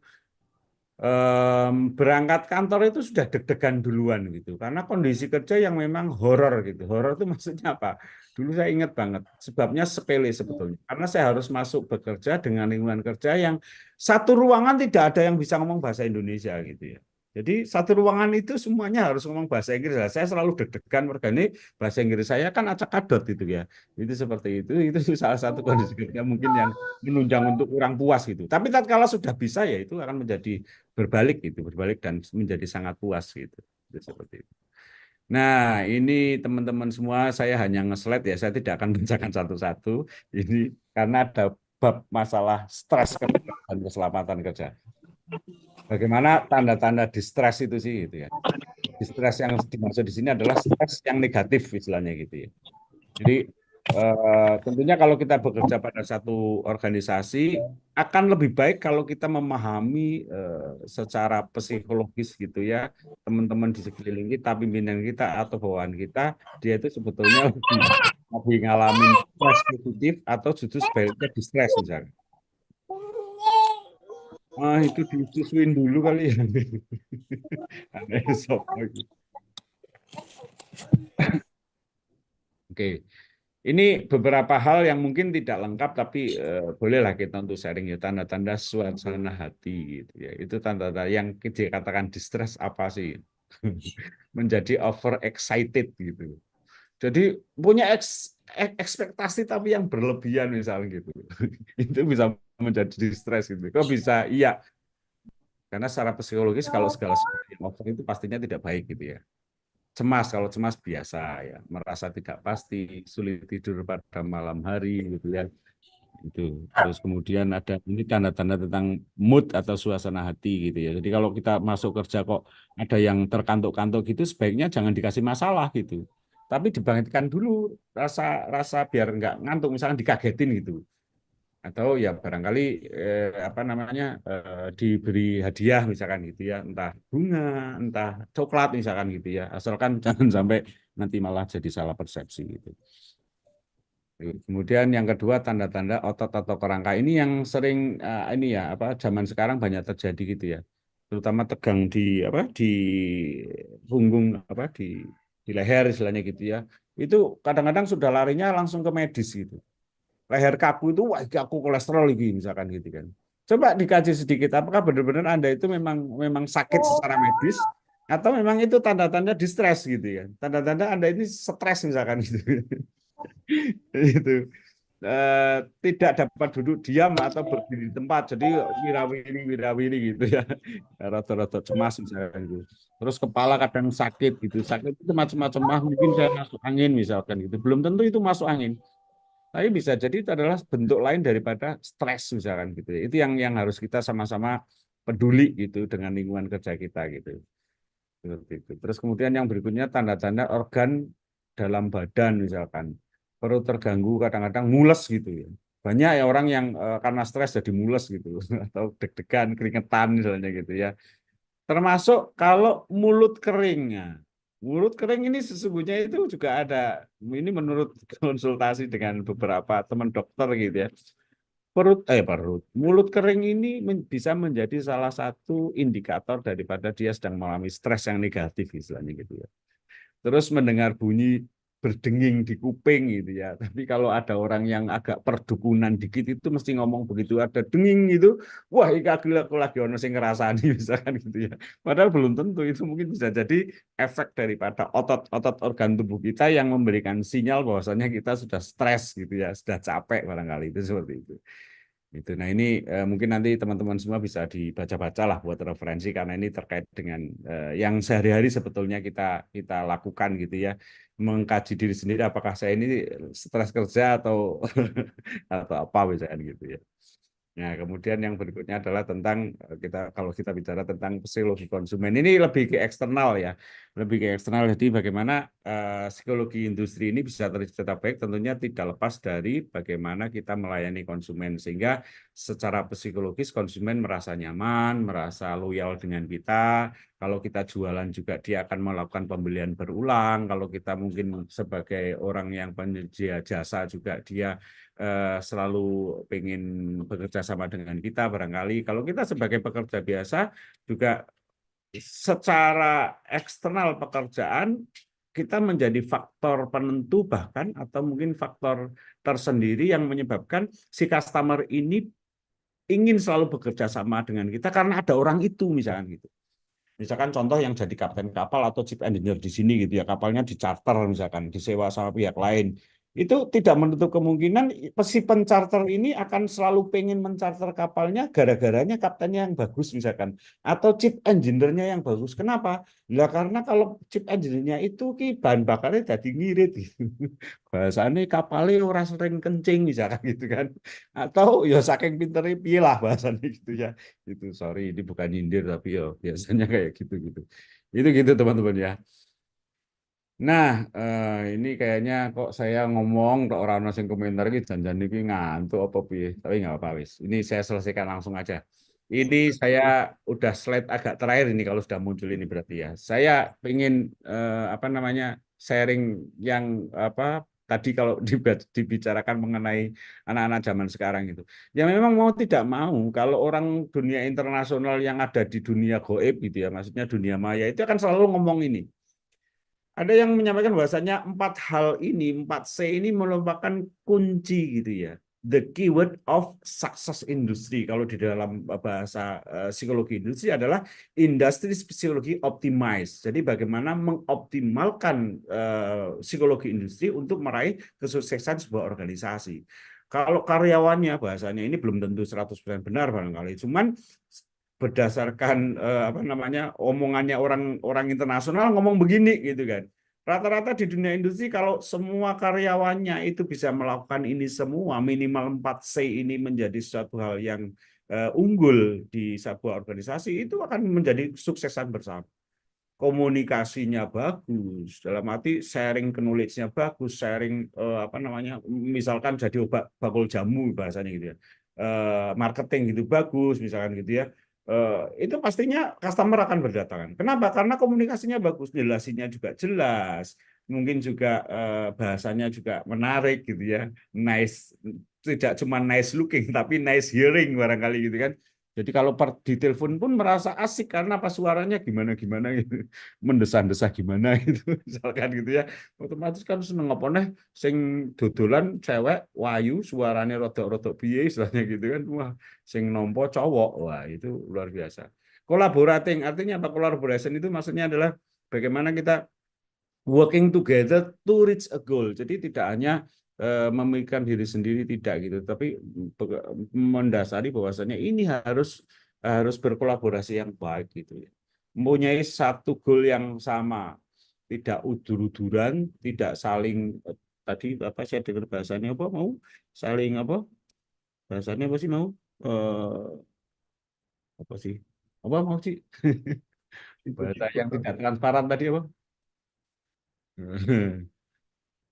berangkat kantor itu sudah deg-degan duluan gitu, karena kondisi kerja yang memang horor gitu. Horor itu maksudnya apa? Dulu saya ingat banget, sebabnya sepele sebetulnya, karena saya harus masuk bekerja dengan lingkungan kerja yang satu ruangan tidak ada yang bisa ngomong bahasa Indonesia gitu ya. Jadi satu ruangan itu semuanya harus ngomong bahasa Inggris. Saya selalu deg-degan, ini bahasa Inggris saya kan acak-adot gitu ya. Itu seperti itu. Itu salah satu kondisi kerja mungkin yang menunjang untuk kurang puas gitu. Tapi tatkala sudah bisa ya itu akan menjadi berbalik dan menjadi sangat puas gitu. Itu seperti itu. Nah, ini teman-teman semua, saya hanya nge-slide ya, saya tidak akan bacakan satu-satu. Ini karena ada bab masalah stres kerja dan keselamatan kerja. Bagaimana tanda-tanda distress itu sih, gitu ya. Distress yang dimaksud di sini adalah stres yang negatif, istilahnya gitu ya. Jadi tentunya kalau kita bekerja pada satu organisasi akan lebih baik kalau kita memahami secara psikologis gitu ya, teman-teman di sekeliling kita, pimpinan kita atau bawahan kita, dia itu sebetulnya lebih ngalamin stres positif atau justru sebaliknya distress misalnya. Itu disusuin dulu kali ya. Aneh, Oke. Ini beberapa hal yang mungkin tidak lengkap, tapi bolehlah kita untuk sharing ya, tanda-tanda suasana hati gitu ya. Itu tanda-tanda yang dikatakan distress apa sih? Menjadi over excited gitu. Jadi punya ekspektasi tapi yang berlebihan misalnya gitu. Itu bisa menjadi distress gitu. Kok bisa? Iya. Karena secara psikologis kalau segala sesuatu yang over itu pastinya tidak baik gitu ya. Cemas, kalau cemas biasa ya, merasa tidak pasti, sulit tidur pada malam hari gitu ya. Itu. Terus kemudian ada ini tanda-tanda tentang mood atau suasana hati gitu ya. Jadi kalau kita masuk kerja kok ada yang terkantuk-kantuk gitu, sebaiknya jangan dikasih masalah gitu. Tapi dibangkitkan dulu rasa biar nggak ngantuk, misalnya dikagetin gitu. Atau ya barangkali diberi hadiah misalkan gitu ya, entah bunga, entah coklat misalkan gitu ya, asalkan jangan sampai nanti malah jadi salah persepsi gitu. Kemudian yang kedua tanda-tanda otot atau kerangka ini yang sering zaman sekarang banyak terjadi gitu ya, terutama tegang di punggung di leher istilahnya gitu ya, itu kadang-kadang sudah larinya langsung ke medis gitu. Leher kaku itu, wah aku kolesterol lagi misalkan gitu kan. Coba dikaji sedikit, apakah benar-benar Anda itu memang sakit secara medis atau memang itu tanda-tanda distress gitu ya. Tanda-tanda Anda ini stres misalkan gitu. Itu tidak dapat duduk diam atau berdiri di tempat, jadi wirawiri gitu ya, rata-rata cemas misalkan gitu. Terus kepala kadang sakit gitu, sakit itu macam-macam, mungkin saya masuk angin misalkan gitu, belum tentu itu masuk angin. Tapi bisa jadi itu adalah bentuk lain daripada stres misalkan gitu. Itu yang harus kita sama-sama peduli gitu dengan lingkungan kerja kita gitu. Seperti itu. Terus kemudian yang berikutnya tanda-tanda organ dalam badan misalkan. Perut terganggu, kadang-kadang mules gitu ya. Banyak ya orang yang karena stres jadi mules gitu atau deg-degan, keringetan misalnya gitu ya. Termasuk kalau mulut keringnya. Mulut kering ini sesungguhnya itu juga ada, ini menurut konsultasi dengan beberapa teman dokter gitu ya. Mulut kering ini bisa menjadi salah satu indikator daripada dia sedang mengalami stres yang negatif istilahnya gitu ya. Terus mendengar bunyi berdenging di kuping gitu ya. Tapi kalau ada orang yang agak perdukunan dikit itu mesti ngomong begitu ada denging gitu, wah iki aku lagi ono sing ngrasani misalkan gitu ya. Padahal belum tentu, itu mungkin bisa jadi efek daripada otot-otot organ tubuh kita yang memberikan sinyal bahwasanya kita sudah stres gitu ya, sudah capek barangkali, itu seperti itu. Gitu. Nah ini mungkin nanti teman-teman semua bisa dibaca-baca lah buat referensi, karena ini terkait dengan yang sehari-hari sebetulnya kita lakukan gitu ya, mengkaji diri sendiri apakah saya ini stres kerja atau atau apa misalkan gitu ya. Nah, kemudian yang berikutnya adalah tentang kalau kita bicara tentang psikologi konsumen, ini lebih ke eksternal ya, lebih ke eksternal. Jadi bagaimana psikologi industri ini bisa tetap baik, tentunya tidak lepas dari bagaimana kita melayani konsumen, sehingga secara psikologis konsumen merasa nyaman, merasa loyal dengan kita. Kalau kita jualan juga dia akan melakukan pembelian berulang. Kalau kita mungkin sebagai orang yang penyedia jasa juga dia selalu pengen bekerja sama dengan kita barangkali. Kalau kita sebagai pekerja biasa juga secara eksternal pekerjaan kita menjadi faktor penentu bahkan atau mungkin faktor tersendiri yang menyebabkan si customer ini ingin selalu bekerja sama dengan kita karena ada orang itu misalkan gitu. Misalkan contoh yang jadi kapten kapal atau chief engineer di sini gitu ya, kapalnya dicharter misalkan, disewa sama pihak lain. itu tidak menutup kemungkinan si pencharter ini akan selalu pengen mencharter kapalnya gara-garanya kaptennya yang bagus misalkan, atau chief engineer-nya yang bagus. Kenapa? Lah karena kalau chief engineer-nya itu ki bahan bakarnya jadi ngirit gitu. Bahasanya kapalnya ora sering kencing misalkan gitu kan. Atau ya saking pinternya piye lah bahasanya gitu ya. Itu sorry ini bukan nyindir tapi ya biasanya kayak gitu-gitu. Itu gitu teman-teman ya. Nah, ini kayaknya kok saya ngomong ke orang sing komentar iki jangan iki ngantuk apa piye. Tapi nggak apa-apa wis. Ini saya selesaikan langsung aja. Ini saya udah slide agak terakhir ini kalau sudah muncul ini berarti ya. Saya ingin apa namanya sharing yang apa tadi kalau dibicarakan mengenai anak-anak zaman sekarang itu. Ya memang mau tidak mau kalau orang dunia internasional yang ada di dunia goib gitu ya, maksudnya dunia maya itu akan selalu ngomong ini. Ada yang menyampaikan bahwasanya 4 C ini merupakan kunci gitu ya. The keyword of success industry kalau di dalam bahasa psikologi industri adalah industri psikologi optimize. Jadi bagaimana mengoptimalkan psikologi industri untuk meraih kesuksesan sebuah organisasi. Kalau karyawannya bahasanya ini belum tentu 100% benar barangkali. Cuman berdasarkan apa namanya omongannya orang internasional ngomong begini gitu kan. Rata-rata di dunia industri kalau semua karyawannya itu bisa melakukan ini semua, minimal 4C ini menjadi suatu hal yang unggul di sebuah organisasi, itu akan menjadi suksesan bersama. Komunikasinya bagus, dalam arti sharing knowledge-nya bagus, sharing apa namanya, misalkan jadi obat bakul jamu bahasanya gitu ya. Marketing gitu bagus misalkan gitu ya. Itu pastinya customer akan berdatangan. Kenapa? Karena komunikasinya bagus, jelasinnya juga jelas, mungkin juga bahasanya juga menarik gitu ya, nice, tidak cuma nice looking tapi nice hearing barangkali gitu kan. Jadi kalau di telepon pun merasa asik karena pas suaranya gimana-gimana gitu, mendesah-desah gimana gitu, misalkan gitu ya, otomatis kan seneng apa nih, sing dodolan cewek, wayu, suaranya rodok-rodok piye istilahnya gitu kan, wah, sing nompo cowok, wah itu luar biasa. Collaborating artinya apa? Collaboration itu maksudnya adalah bagaimana kita working together to reach a goal. Jadi tidak hanya memikirkan diri sendiri tidak gitu, tapi mendasari bahwasanya ini harus berkolaborasi yang baik gitu ya. Mempunyai satu goal yang sama, tidak udur-uduran, tidak saling tadi apa saya dengar bahasanya apa mau saling apa bahasanya apa sih mau apa sih apa mau sih bahasa yang tidak transparan tadi apa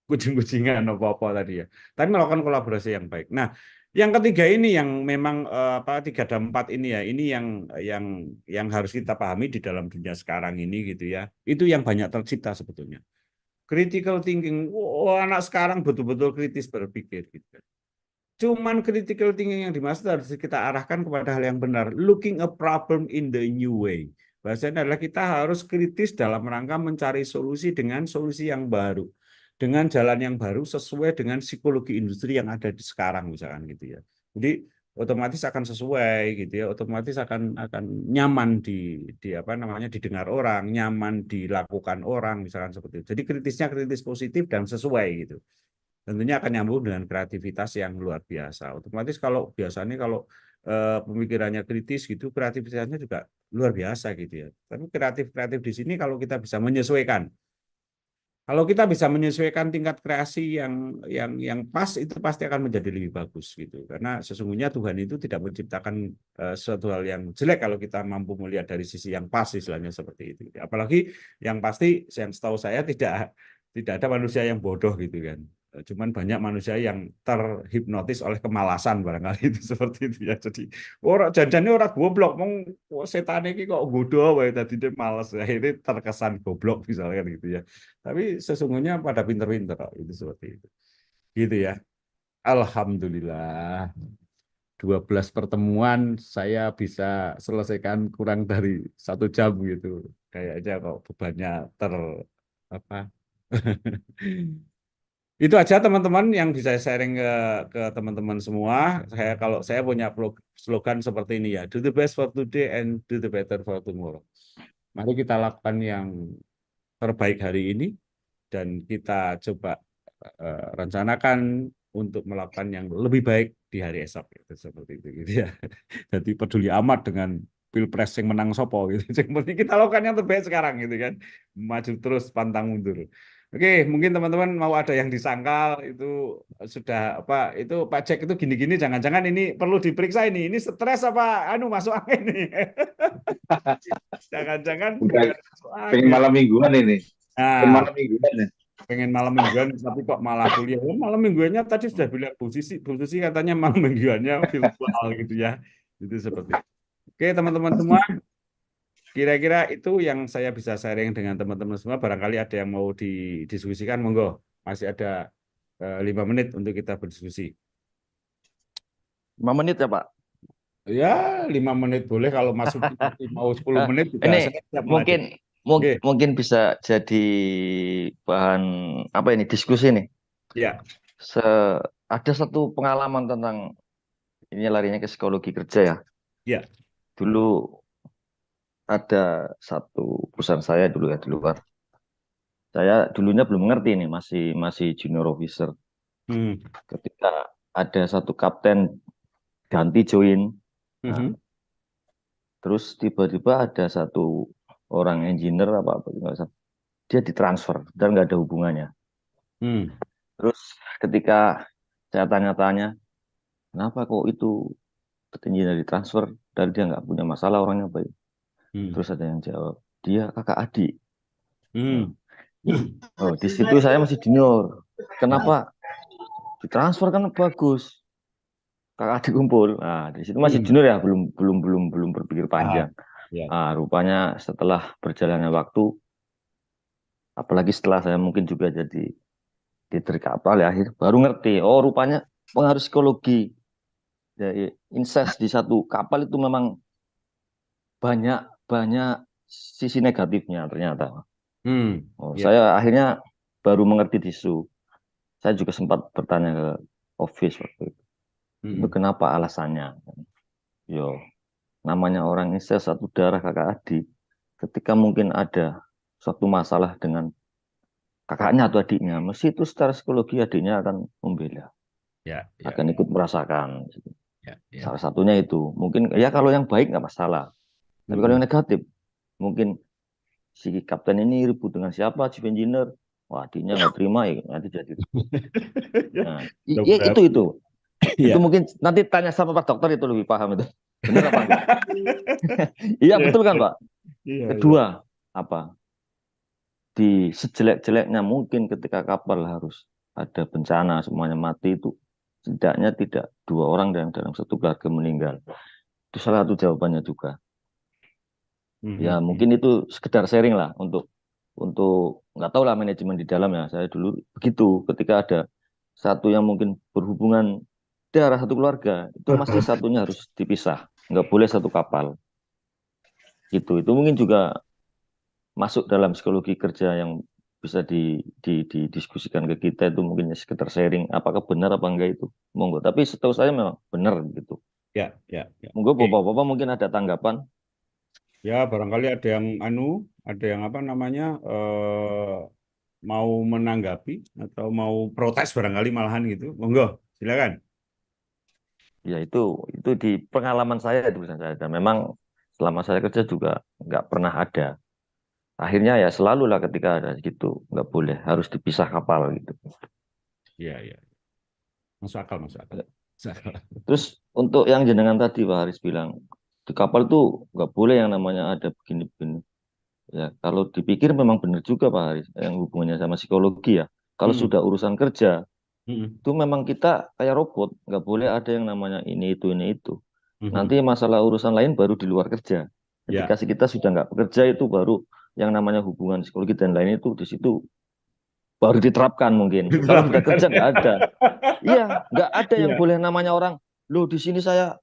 kucing-kucingan apa-apa tadi ya. Tapi melakukan kolaborasi yang baik. Nah, yang ketiga ini yang memang apa 3 dan 4 ini ya, ini yang harus kita pahami di dalam dunia sekarang ini gitu ya. Itu yang banyak tercipta sebetulnya. Critical thinking, anak sekarang betul-betul kritis berpikir gitu. Cuman critical thinking yang dimaksud harus kita arahkan kepada hal yang benar. Looking a problem in the new way. Bahasanya adalah kita harus kritis dalam rangka mencari solusi dengan solusi yang baru. Dengan jalan yang baru sesuai dengan psikologi industri yang ada di sekarang misalkan gitu ya. Jadi otomatis akan sesuai gitu ya, otomatis akan nyaman di apa namanya didengar orang, nyaman dilakukan orang misalkan seperti itu. Jadi kritisnya kritis positif dan sesuai gitu. Tentunya akan nyambung dengan kreativitas yang luar biasa. Otomatis kalau biasanya kalau pemikirannya kritis gitu, kreativitasnya juga luar biasa gitu ya. Tapi kreatif di sini kalau kita bisa menyesuaikan. Kalau kita bisa menyesuaikan tingkat kreasi yang pas, itu pasti akan menjadi lebih bagus gitu. Karena sesungguhnya Tuhan itu tidak menciptakan suatu hal yang jelek kalau kita mampu melihat dari sisi yang pas, istilahnya seperti itu. Apalagi yang pasti, yang setahu saya tidak ada manusia yang bodoh gitu kan. Cuman banyak manusia yang terhipnotis oleh kemalasan barangkali itu seperti itu ya. Jadi orang janjane orang goblok, mong setan ini kok bodoh wae tadi dia malas, akhirnya terkesan goblok misalnya gitu ya. Tapi sesungguhnya pada pinter-pinter itu seperti itu. Gitu ya. Alhamdulillah 12 pertemuan saya bisa selesaikan kurang dari 1 jam gitu. Kayaknya kok bebannya apa itu aja teman-teman yang bisa sharing ke teman-teman semua. Kalau saya punya slogan seperti ini ya, do the best for today and do the better for tomorrow. Mari kita lakukan yang terbaik hari ini dan kita coba rencanakan untuk melakukan yang lebih baik di hari esok gitu, seperti itu gitu ya. Jadi peduli amat dengan pilpres yang menang sopo gitu. Yang penting kita lakukan yang terbaik sekarang gitu kan. Maju terus pantang mundur. Oke, mungkin teman-teman mau ada yang disangkal itu sudah apa itu Pak Jack itu gini-gini jangan-jangan ini perlu diperiksa ini. Ini stres apa masuk angin nih. Jangan-jangan Udah masuk pengen angin. malam mingguan ini. Pengen Nah, malam mingguan ya. pengen malam mingguan tapi kok malah kuliah. Oh, malam mingguannya tadi sudah bilang Bu Susi katanya malam mingguannya virtual gitu ya. Itu seperti itu. Oke, teman-teman semua, kira-kira itu yang saya bisa sharing dengan teman-teman semua. Barangkali ada yang mau didiskusikan, monggo. Masih ada 5 menit untuk kita berdiskusi. 5 menit ya Pak. Ya, 5 menit boleh. Kalau Mas Suki mau 10 menit juga Ini saya siap mungkin Oke. mungkin bisa jadi bahan apa ini diskusi nih. Ya. Ada satu pengalaman tentang ini larinya ke psikologi kerja ya. Ya. Dulu ada satu perusahaan saya dulu ya di luar. Saya dulunya belum mengerti nih, masih junior officer. Ketika ada satu kapten ganti join, terus tiba-tiba ada satu orang engineer apa dia ditransfer dan nggak ada hubungannya. Terus ketika saya tanya-tanya, kenapa kok itu engineer ditransfer dan dia nggak punya masalah orangnya baik. Terus ada yang jawab, dia kakak adik. Oh, di situ saya masih junior. Kenapa ditransfer kan bagus? Kakak adik kumpul. Nah, di situ masih junior ya, belum berpikir panjang. Nah, rupanya setelah berjalannya waktu, apalagi setelah saya mungkin juga jadi diterima kapal ya, akhir baru ngerti. Oh, rupanya pengaruh psikologi dari incest di satu kapal itu memang banyak sisi negatifnya ternyata. Saya akhirnya baru mengerti di situ. Saya juga sempat bertanya ke office waktu itu. Itu kenapa alasannya? Yo, namanya orang incest satu darah kakak adik. Ketika mungkin ada suatu masalah dengan kakaknya atau adiknya, mesti itu secara psikologi adiknya akan membela, akan ikut merasakan. Salah satunya itu mungkin ya kalau yang baik nggak masalah, tapi kalau yang negatif mungkin si kapten ini ribut dengan siapa, chief engineer, wah adiknya nggak terima ya nanti jadi. Nah, itu mungkin nanti tanya sama Pak Dokter itu lebih paham itu. Benar apa enggak? Iya betul kan Pak. Kedua apa? Di sejelek-jeleknya mungkin ketika kapal harus ada bencana semuanya mati itu setidaknya tidak 2 orang dalam satu keluarga meninggal. Itu salah satu jawabannya juga. Ya mungkin itu sekedar sharing lah untuk nggak tahu lah manajemen di dalam ya. Saya dulu begitu ketika ada satu yang mungkin berhubungan darah satu keluarga itu mesti satunya harus dipisah, nggak boleh satu kapal. Itu mungkin juga masuk dalam psikologi kerja yang bisa didiskusikan ke kita itu mungkin sekedar sharing apakah benar apa enggak itu monggo tapi setahu saya memang benar gitu ya. Monggo bapak-bapak mungkin ada tanggapan ya barangkali ada yang apa namanya mau menanggapi atau mau protes barangkali malahan gitu monggo silakan. Ya itu di pengalaman saya tulisan saya dan memang selama saya kerja juga nggak pernah ada. Akhirnya ya selalu lah ketika ada gitu, nggak boleh, harus dipisah kapal gitu. Iya. Masuk akal. Terus untuk yang jenengan tadi Pak Haris bilang, di kapal tuh nggak boleh yang namanya ada begini-begini. Ya kalau dipikir memang benar juga Pak Haris, yang hubungannya sama psikologi ya. Kalau sudah urusan kerja, itu memang kita kayak robot, nggak boleh ada yang namanya ini itu. Nanti masalah urusan lain baru di luar kerja. Ketika kita sudah nggak bekerja itu baru yang namanya hubungan psikologi dan lain itu di situ baru diterapkan mungkin. Kalau sudah kerja nggak ada. Iya, nggak ada yang boleh namanya orang. Loh di sini saya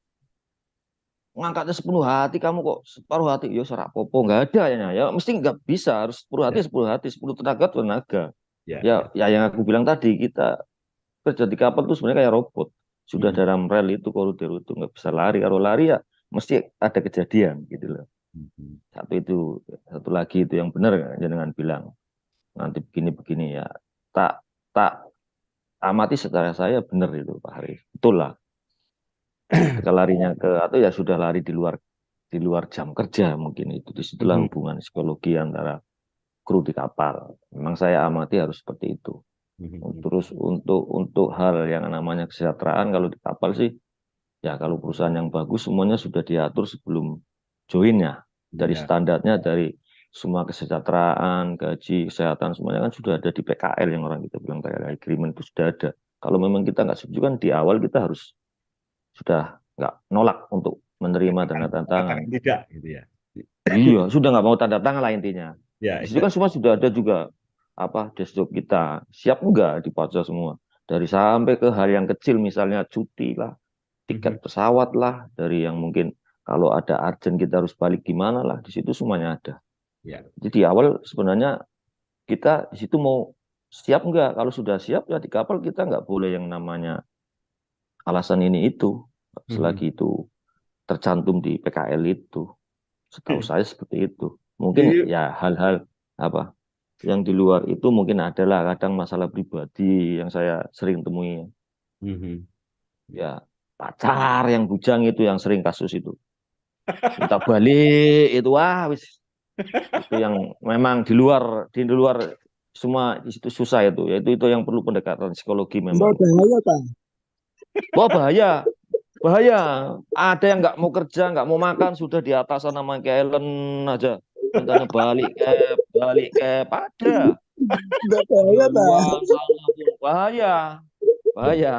ngangkatnya sepenuh hati, kamu kok separuh hati? Ya serak popo nggak ada ya. Mesti nggak bisa, harus sepenuh hati, 10 tenaga. Ya yang aku bilang tadi kita kerja di kapal itu sebenarnya kayak robot. Sudah dalam rel itu koridor itu nggak bisa lari. Kalau lari ya mesti ada kejadian gitu loh. Satu lagi itu yang benar jangan bilang nanti begini ya tak amati secara saya benar itu Pak Haris. Betul lah. Ketika larinya atau ya sudah lari di luar jam kerja mungkin itu. Disitulah hubungan psikologi antara kru di kapal. Memang saya amati harus seperti itu. Terus untuk hal yang namanya kesejahteraan kalau di kapal sih, ya kalau perusahaan yang bagus semuanya sudah diatur sebelum joinnya. Dari standarnya, dari semua kesejahteraan, gaji, kesehatan, semuanya kan sudah ada di PKL yang orang kita bilang PKL agreement itu sudah ada. Kalau memang kita nggak setuju kan di awal kita harus sudah nggak nolak untuk menerima tanda tangan. Tidak, gitu ya. Iya, sudah nggak mau tanda tangan lah intinya. Ya, Di situ kan semua sudah ada juga dashboard kita. Siap enggak dibaca semua. Dari sampai ke hal yang kecil misalnya cuti lah, tiket pesawat lah, dari yang mungkin kalau ada urgent kita harus balik gimana lah, di situ semuanya ada. Ya. Jadi di awal sebenarnya kita di situ mau siap enggak? Kalau sudah siap ya di kapal kita nggak boleh yang namanya alasan ini itu. Selagi itu tercantum di PKL itu. Setahu saya seperti itu. Mungkin ya hal-hal apa yang di luar itu mungkin adalah kadang masalah pribadi yang saya sering temui. Ya pacar yang bujang itu yang sering kasus itu. Minta balik itu wis itu yang memang di luar semua di situ susah itu. Yaitu itu yang perlu pendekatan psikologi memang. Bahaya, Pak. Wah bahaya. Ada yang nggak mau kerja, nggak mau makan, sudah di atas sana sama Kellen aja. Mintanya balik ke ada. Udah bahaya, Pak. Bahaya.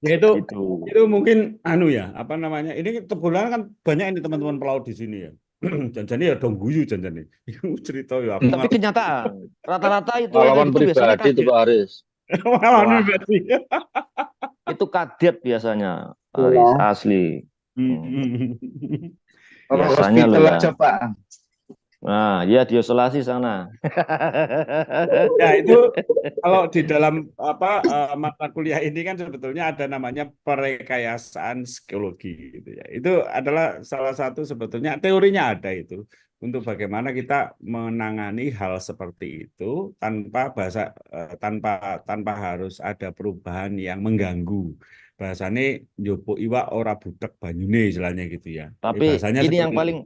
Ya itu mungkin apa namanya? Ini kebetulan kan banyak ini teman-teman pelaut di sini ya. Janjani ya dong guyu janjani. Itu cerita ya aku. Tapi kenyataan rata-rata itu pengalaman pribadi itu Pak Haris. Pengalaman pribadi. Itu kadet biasanya, Haris, asli. Biasanya loh ya. Pak. Nah, ya diisolasi sana. Ya itu kalau di dalam mata kuliah ini kan sebetulnya ada namanya perekayasaan psikologi gitu ya. Itu adalah salah satu sebetulnya teorinya ada itu untuk bagaimana kita menangani hal seperti itu tanpa tanpa harus ada perubahan yang mengganggu. Bahasanya njopo iwak ora budek banyune istilahnya gitu ya. Tapi ini yang itu.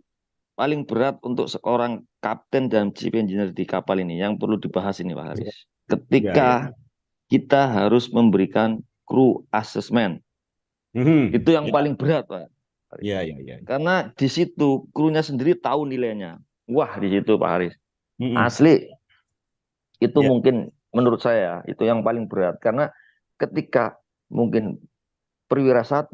paling berat untuk seorang kapten dan chief engineer di kapal ini yang perlu dibahas ini Pak Haris. Ketika kita harus memberikan crew assessment. Itu yang paling berat Pak. Iya. Karena di situ krunya sendiri tahu nilainya. Wah, di situ Pak Haris. Asli. Itu mungkin menurut saya itu yang paling berat karena ketika mungkin perwira 1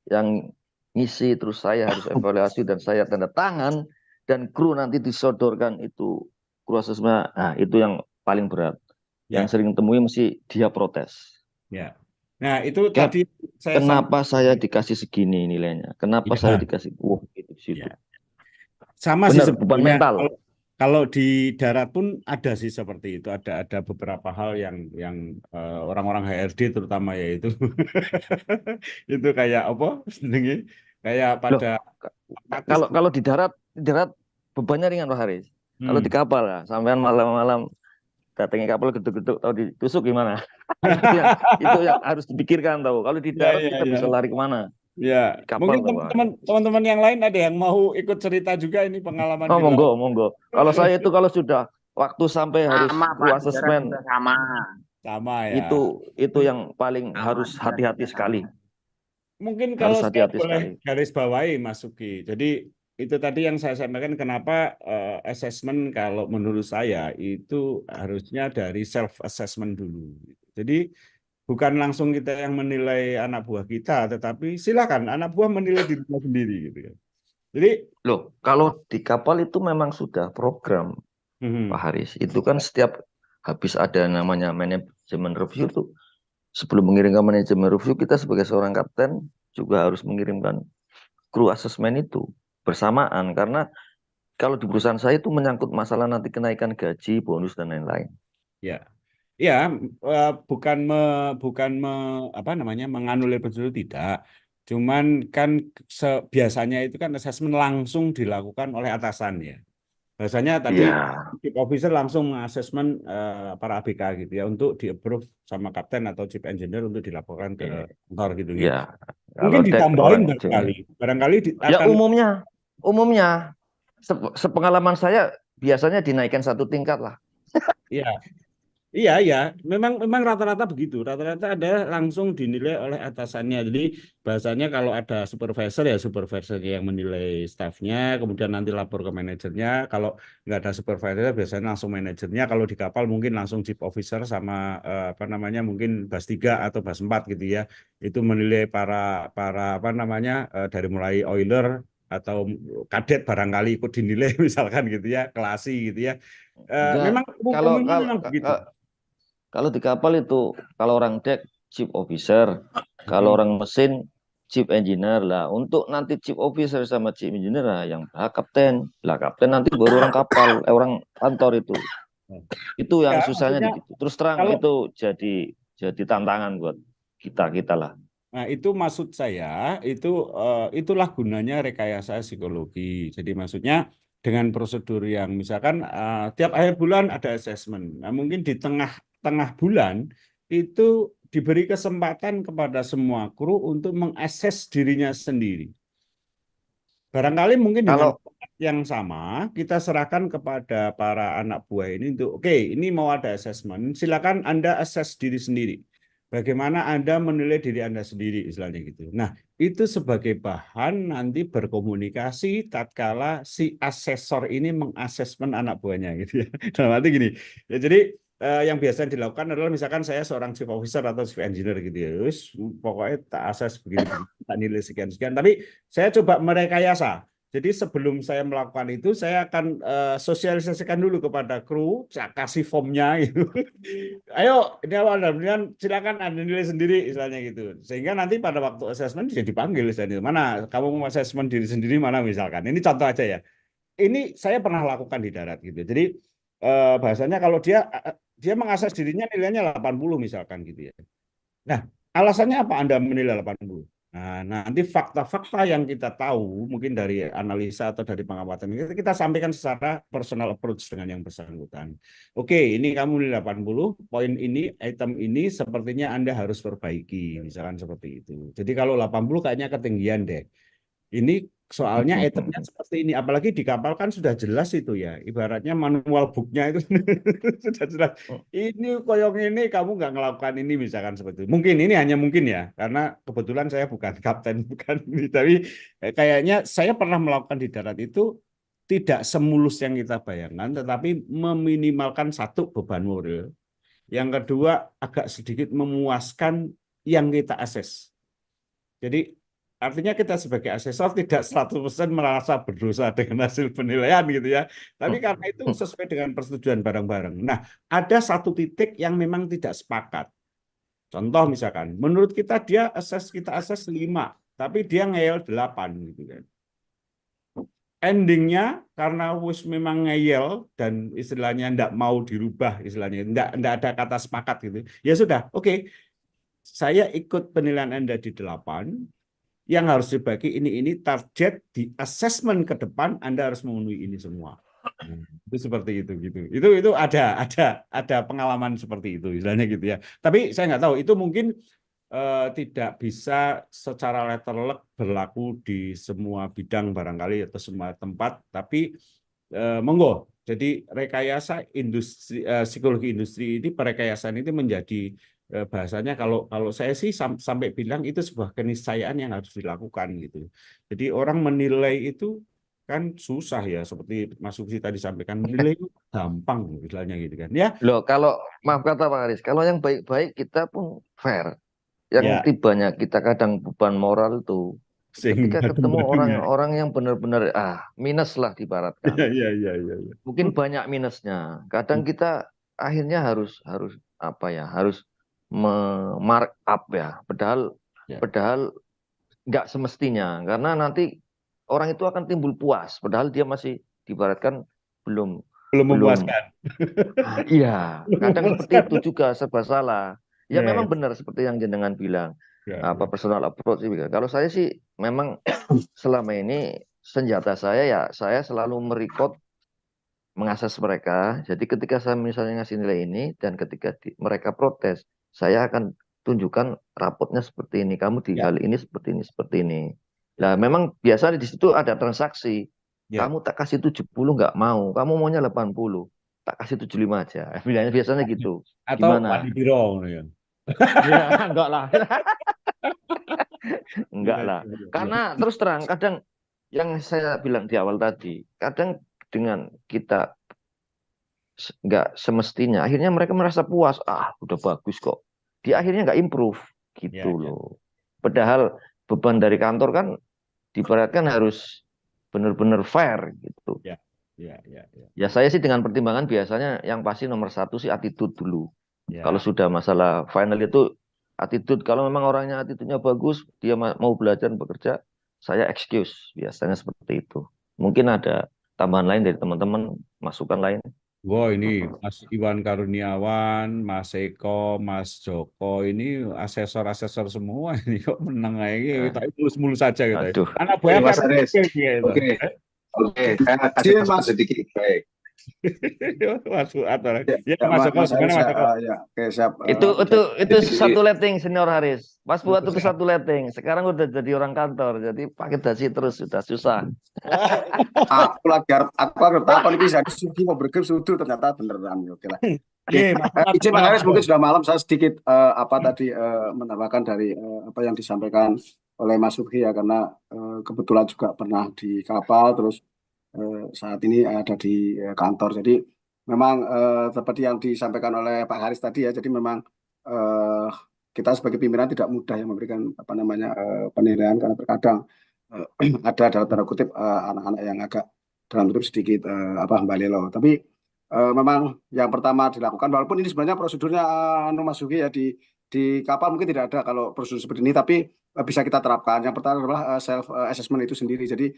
yang ngisi terus saya harus evaluasi dan saya tanda tangan dan kru nanti disodorkan itu kru asesmen, nah itu yang paling berat. Yang sering temui mesti dia protes. Ya. Nah, itu tadi kenapa saya dikasih segini nilainya? Kenapa saya dikasih gitu di situ? Sama benar, sih beban mental. Kalau di darat pun ada sih seperti itu. Ada beberapa hal yang orang-orang HRD terutama yaitu itu kayak apa? Kayak pada kalau di darat bebannya ringan Pak Haris. Kalau di kapal ya, sampean malam-malam datangi kapal geduk-geduk tahu ditusuk gimana? itu yang harus dipikirkan tahu. Kalau di darat kita bisa lari kemana? Ya, kapal, mungkin teman-teman yang lain ada yang mau ikut cerita juga ini pengalaman. Oh, monggo. Kalau saya itu kalau sudah waktu sampai harus crew assessment sama ya. Itu yang paling harus hati-hati sekali. Mungkin kalau saya boleh garis bawahi Mas Sugi. Jadi itu tadi yang saya sampaikan kenapa assessment kalau menurut saya itu harusnya dari self assessment dulu. Jadi bukan langsung kita yang menilai anak buah kita, tetapi silakan anak buah menilai dirinya sendiri gitu ya. Jadi kalau di kapal itu memang sudah program Pak Haris. Itu kan setiap habis ada namanya manajemen review tuh. Sebelum mengirimkan manajemen review kita sebagai seorang kapten juga harus mengirimkan crew assessment itu bersamaan karena kalau di perusahaan saya itu menyangkut masalah nanti kenaikan gaji, bonus dan lain-lain. Ya, bukan menganulir betul tidak. Cuman kan biasanya itu kan asesmen langsung dilakukan oleh atasan ya. Bahasanya tadi Iya, chief officer langsung mengasesmen para ABK gitu ya untuk di-approve sama kapten atau chief engineer untuk dilaporkan ke iya, kantor gitu ya. iya. Kalau Mungkin dek ditambahin orang barangkali ya akan umumnya sepengalaman saya biasanya dinaikkan satu tingkat lah. ya. Iya, iya, memang rata-rata begitu. Rata-rata ada langsung dinilai oleh atasannya. Jadi bahasanya kalau ada supervisor ya supervisornya yang menilai stafnya, kemudian nanti lapor ke manajernya. Kalau nggak ada supervisor biasanya langsung manajernya. Kalau di kapal mungkin langsung chief officer sama apa namanya mungkin bas 3 atau bas 4 gitu ya. Itu menilai para para apa namanya dari mulai oiler atau kadet barangkali ikut dinilai misalkan gitu ya, kelasi gitu ya. Enggak, Memang kalau umumnya kalau memang begitu. kalau di kapal itu kalau orang dek chief officer, kalau Mm-mm. orang mesin chief engineer lah. Untuk nanti chief officer sama chief engineer lah yang kapten. Lah kapten nanti baru orang kapal, orang kantor itu. Itu Ya, yang susahnya maksudnya di situ. Terus terang kalau itu jadi tantangan buat kita lah. nah itu maksud saya itulah gunanya rekayasa psikologi. Jadi maksudnya dengan prosedur yang misalkan tiap akhir bulan ada assessment. Nah, mungkin di tengah bulan itu diberi kesempatan kepada semua kru untuk mengakses dirinya sendiri. Barangkali mungkin dengan Kalau format yang sama, kita serahkan kepada para anak buah ini untuk, oke, ini mau ada assessment, silakan Anda assess diri sendiri. Bagaimana Anda menilai diri Anda sendiri, istilahnya gitu. Nah, itu sebagai bahan nanti berkomunikasi tatkala si asesor ini mengasesmen anak buahnya gitu ya. Dalam arti gini, ya jadi yang biasa dilakukan adalah misalkan saya seorang chief officer atau chief engineer gitu ya. Terus pokoknya tak akses begini-begini, tak nilai sekian-sekian. Tapi saya coba merekayasa. Jadi sebelum saya melakukan itu, saya akan sosialisasikan dulu kepada kru, saya kasih formnya gitu. Ayo, ini awal dan silakan Anda nilai sendiri, istilahnya gitu. Sehingga nanti pada waktu assessment dia dipanggil, istilahnya mana kamu mau assessment diri sendiri mana misalkan. Ini contoh aja ya. Ini saya pernah lakukan di darat gitu. Jadi bahasanya kalau dia mengakses dirinya nilainya 80 misalkan gitu ya. Nah, alasannya apa Anda menilai 80? Nah, nanti fakta-fakta yang kita tahu mungkin dari analisa atau dari pengamatan kita sampaikan secara personal approach dengan yang bersangkutan. Oke, ini kamu nilai 80, poin ini, item ini sepertinya Anda harus perbaiki, misalkan seperti itu. Jadi kalau 80 kayaknya ketinggian deh. Ini soalnya itemnya seperti ini, apalagi di kapal kan sudah jelas itu ya, ibaratnya manual booknya itu sudah jelas. Ini koyong ini kamu nggak ngelakukan ini misalkan seperti itu. Mungkin ini hanya mungkin ya, karena kebetulan saya bukan kapten, bukan ini, tapi kayaknya saya pernah melakukan di darat itu tidak semulus yang kita bayangkan, tetapi meminimalkan satu beban moral. Yang kedua agak sedikit memuaskan yang kita akses. Jadi artinya kita sebagai asesor tidak 100% merasa berdosa dengan hasil penilaian gitu ya. Tapi karena itu sesuai dengan persetujuan bareng-bareng. Nah, ada satu titik yang memang tidak sepakat. Contoh misalkan, menurut kita kita assess 5, tapi dia ngeyel 8 gitu kan. Endingnya karena wis memang ngeyel dan istilahnya tidak mau dirubah istilahnya, tidak ada kata sepakat gitu. Ya sudah, oke. Saya ikut penilaian Anda di 8, yang harus dibagi ini target di assessment ke depan Anda harus memenuhi ini semua. Itu seperti itu gitu. Itu ada pengalaman seperti itu istilahnya gitu ya. Tapi saya nggak tahu itu mungkin tidak bisa secara letterlek berlaku di semua bidang barangkali atau semua tempat, tapi monggo. Jadi rekayasa industri psikologi industri ini perekayasaan itu menjadi bahasanya kalau saya sih sampai bilang itu sebuah keniscayaan yang harus dilakukan gitu. Jadi orang menilai itu kan susah ya seperti Mas Suksi tadi sampaikan menilai itu gampang misalnya gitu kan ya. loh kalau maaf kata Pak Aris, kalau yang baik-baik kita pun fair. Yang Ya, tibanya kita kadang beban moral itu ketika sehingga ketemu ya. orang-orang yang benar-benar minus lah Ya, dibaratkan. ya, ya, ya, ya. Mungkin banyak minusnya. Kadang kita akhirnya harus apa ya, harus mark up ya. Padahal Ya. padahal nggak semestinya karena nanti orang itu akan timbul puas padahal dia masih dibaratkan belum Belum belum memuaskan. iya Belum kadang seperti memuaskan. itu juga serba salah ya Ya, memang benar seperti yang jenengan bilang ya, apa ya. personal approach sih. Kalau saya sih memang selama ini senjata saya ya saya selalu merecord mengakses mereka. Jadi ketika saya misalnya ngasih nilai ini dan ketika mereka protes, saya akan tunjukkan rapotnya seperti ini. Kamu di Ya, hal ini seperti ini, seperti ini. Nah, memang biasanya di situ ada transaksi. ya. Kamu tak kasih 70 nggak mau. Kamu maunya 80. Tak kasih 75 aja. Biasanya gitu. Atau Gimana? wani biro ya. Ya, enggak lah. Enggak Iya, lah. iya, iya. Karena terus terang kadang yang saya bilang di awal tadi, kadang dengan kita nggak semestinya, akhirnya mereka merasa puas. Ah, udah bagus kok. Dia akhirnya nggak improve Ya, gitu ya, loh. Padahal beban dari kantor kan diberatkan harus benar-benar fair gitu. ya, ya, ya, ya. Ya saya sih dengan pertimbangan biasanya yang pasti nomor satu sih attitude dulu. Kalau Ya. sudah masalah final itu attitude. Kalau memang orangnya attitude-nya bagus, dia mau belajar bekerja, saya excuse. Biasanya seperti itu. Mungkin ada tambahan lain dari teman-teman, masukan lain. Wah, ini Mas Iwan Karuniawan, Mas Eko, Mas Joko, ini asesor-asesor semua ini kok menang aja, Nah, tapi mulus-mulus saja gitu. aduh. Anak Oke, buahnya Mas kayak Aris. gitu. Oke, oke. Saya kasih Izin, masukan Mas. sedikit. Baik. Mas Fuad, Ya, ya Mas Joko, Mas gimana Aris Mas ya, Joko? ya, oke siap. Itu Jadi, satu letting senior Haris. Mas Buat itu satu letting. Sekarang udah jadi orang kantor, jadi pakai dasi terus sudah susah. aku harus takon iki bisa disugi mau bergem sudut ternyata beneran. Oke lah. Oke, Iya, Mas Fuad, izin Mas gimana, Aris, Mas mungkin Joko? sudah malam saya sedikit tadi menambahkan dari apa yang disampaikan oleh Mas Subhi ya, karena kebetulan juga pernah di kapal, terus saat ini ada di kantor. Jadi memang seperti yang disampaikan oleh Pak Haris tadi ya, jadi memang eh, kita sebagai pimpinan tidak mudah yang memberikan apa namanya penilaian, karena terkadang ada dalam tanda kutip anak-anak yang agak dalam kutip sedikit balelo. Tapi memang yang pertama dilakukan, walaupun ini sebenarnya prosedurnya Mas Sugi ya, di kapal mungkin tidak ada kalau prosedur seperti ini, tapi bisa kita terapkan. Yang pertama adalah self assessment itu sendiri. Jadi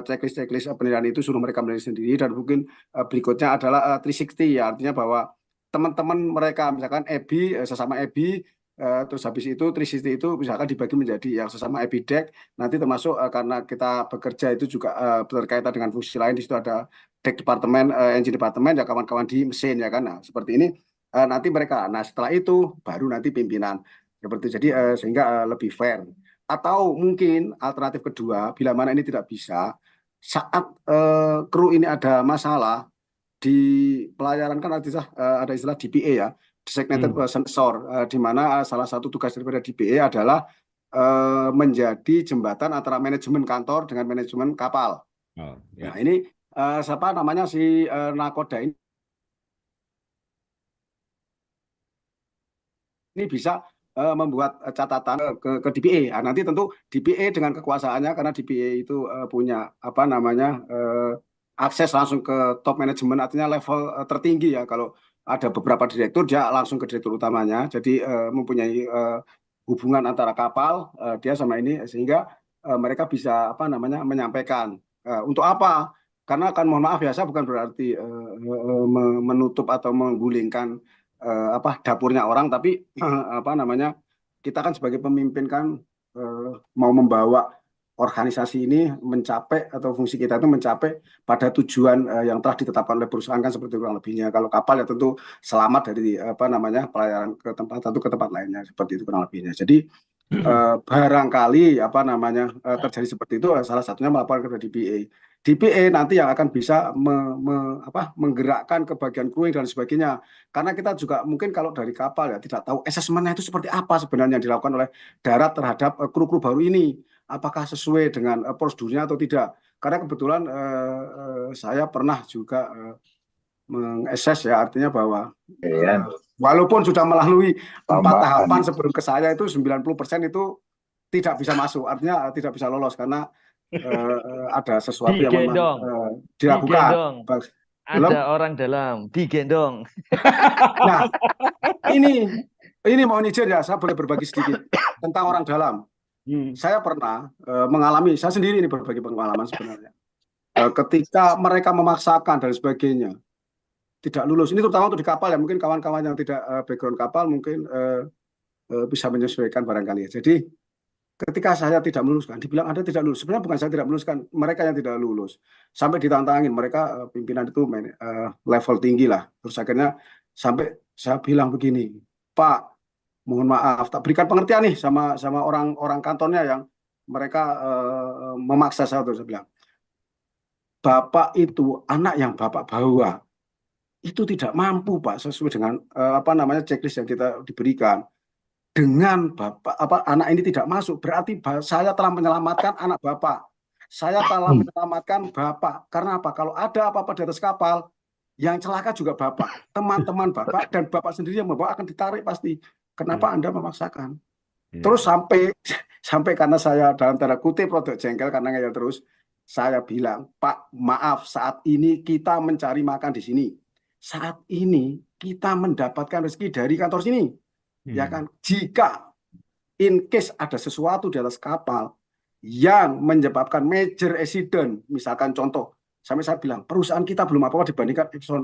checklist penilaian itu suruh mereka menilai sendiri, dan mungkin berikutnya adalah 360 ya, artinya bahwa teman-teman mereka misalkan EBI sesama EBI, terus habis itu 360 itu misalkan dibagi menjadi yang sesama EBI-Dek, nanti termasuk karena kita bekerja itu juga berkaitan dengan fungsi lain, di situ ada Dek departemen, engine departemen ya, kawan-kawan di mesin ya kan. Nah, seperti ini nanti mereka. Nah, setelah itu baru nanti pimpinan. Seperti jadi sehingga lebih fair. Atau mungkin alternatif kedua, bila mana ini tidak bisa, saat kru ini ada masalah di pelayaran kan ada istilah DPA ya, designated sensor, di mana salah satu tugas daripada DPA adalah menjadi jembatan antara manajemen kantor dengan manajemen kapal. Oh, ya. Nah, ini siapa namanya si nakoda ini bisa membuat catatan ke DPA. Nah, nanti tentu DPA dengan kekuasaannya, karena DPA itu punya apa namanya akses langsung ke top manajemen, artinya level tertinggi ya. Kalau ada beberapa direktur, dia langsung ke direktur utamanya. Jadi mempunyai hubungan antara kapal dia sama ini, sehingga mereka bisa apa namanya menyampaikan untuk apa. Karena kan mohon maaf ya, saya bukan berarti menutup atau menggulingkan dapurnya orang, tapi apa namanya, kita kan sebagai pemimpin kan mau membawa organisasi ini mencapai, atau fungsi kita itu mencapai pada tujuan yang telah ditetapkan oleh perusahaan, kan seperti kurang lebihnya. Kalau kapal ya tentu selamat dari apa namanya pelayaran ke tempat satu ke tempat lainnya, seperti itu kurang lebihnya. Jadi barangkali apa namanya terjadi seperti itu, salah satunya melaporkan ke DPA. DPA nanti yang akan bisa menggerakkan ke bagian crewing dan sebagainya. Karena kita juga mungkin kalau dari kapal ya tidak tahu asesmennya itu seperti apa sebenarnya yang dilakukan oleh darat terhadap kru-kru baru ini. Apakah sesuai dengan prosedurnya atau tidak. Karena kebetulan saya pernah juga mengassess ya, artinya bahwa walaupun sudah melalui 4 tahapan sebelum ke saya, itu 90% itu tidak bisa masuk, artinya tidak bisa lolos karena ada sesuatu yang memang dilakukan. Ada orang dalam digendong. Nah, ini mau izin ya, saya boleh berbagi sedikit tentang orang dalam. Saya pernah mengalami, saya sendiri ini berbagi pengalaman sebenarnya. Ketika mereka memaksakan dan sebagainya, tidak lulus. Ini terutama untuk di kapal ya, mungkin kawan-kawan yang tidak background kapal mungkin bisa menyesuaikan barangkali ya. Jadi Ketika saya tidak meluluskan, dibilang Anda tidak lulus. Sebenarnya bukan saya tidak meluluskan, mereka yang tidak lulus. Sampai ditantangin, mereka pimpinan itu level tinggi lah. Terus akhirnya sampai saya bilang begini, Pak, mohon maaf, tak berikan pengertian nih sama orang kantornya yang mereka memaksa saya. Terus saya bilang, Bapak itu anak yang Bapak bawa itu tidak mampu, Pak, sesuai dengan checklist yang kita diberikan. Dengan anak ini tidak masuk, berarti saya telah menyelamatkan anak Bapak. Saya telah menyelamatkan Bapak. Karena apa? Kalau ada apa-apa di atas kapal, yang celaka juga Bapak, teman-teman Bapak, dan Bapak sendiri yang membawa akan ditarik pasti. Kenapa Anda memaksakan? Terus sampai karena saya dalam tanda kutip produk jengkel karena ngeyel terus, saya bilang, Pak, maaf, saat ini kita mencari makan di sini. Saat ini kita mendapatkan rezeki dari kantor sini. Ya kan, jika in case ada sesuatu di atas kapal yang menyebabkan major accident, misalkan contoh, sampai saya bilang perusahaan kita belum apa-apa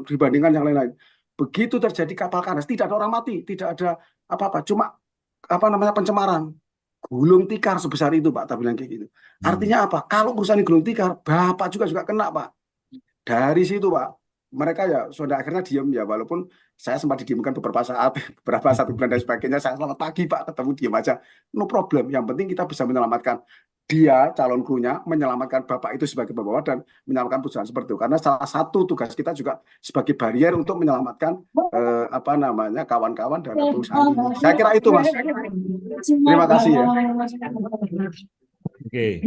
dibandingkan yang lain-lain. Begitu terjadi kapal kandas, tidak ada orang mati, tidak ada apa-apa, cuma pencemaran. Gulung tikar sebesar itu, Pak, tak bilang kayak gitu. Artinya apa? Kalau perusahaan gulung tikar, Bapak juga kena, Pak. Dari situ, Pak, mereka ya sudah akhirnya diam ya, walaupun saya sempat didiamkan beberapa saat, beberapa 1 bulan dan sebagainya. Saya selamat pagi, Pak, ketemu diam aja, no problem. Yang penting kita bisa menyelamatkan dia, calon krunya, menyelamatkan Bapak itu sebagai pembawa dan menyelamatkan perusahaan seperti itu. Karena salah satu tugas kita juga sebagai barrier untuk menyelamatkan kawan-kawan dan perusahaan ini. Saya kira itu, Mas. Terima kasih ya. Oke,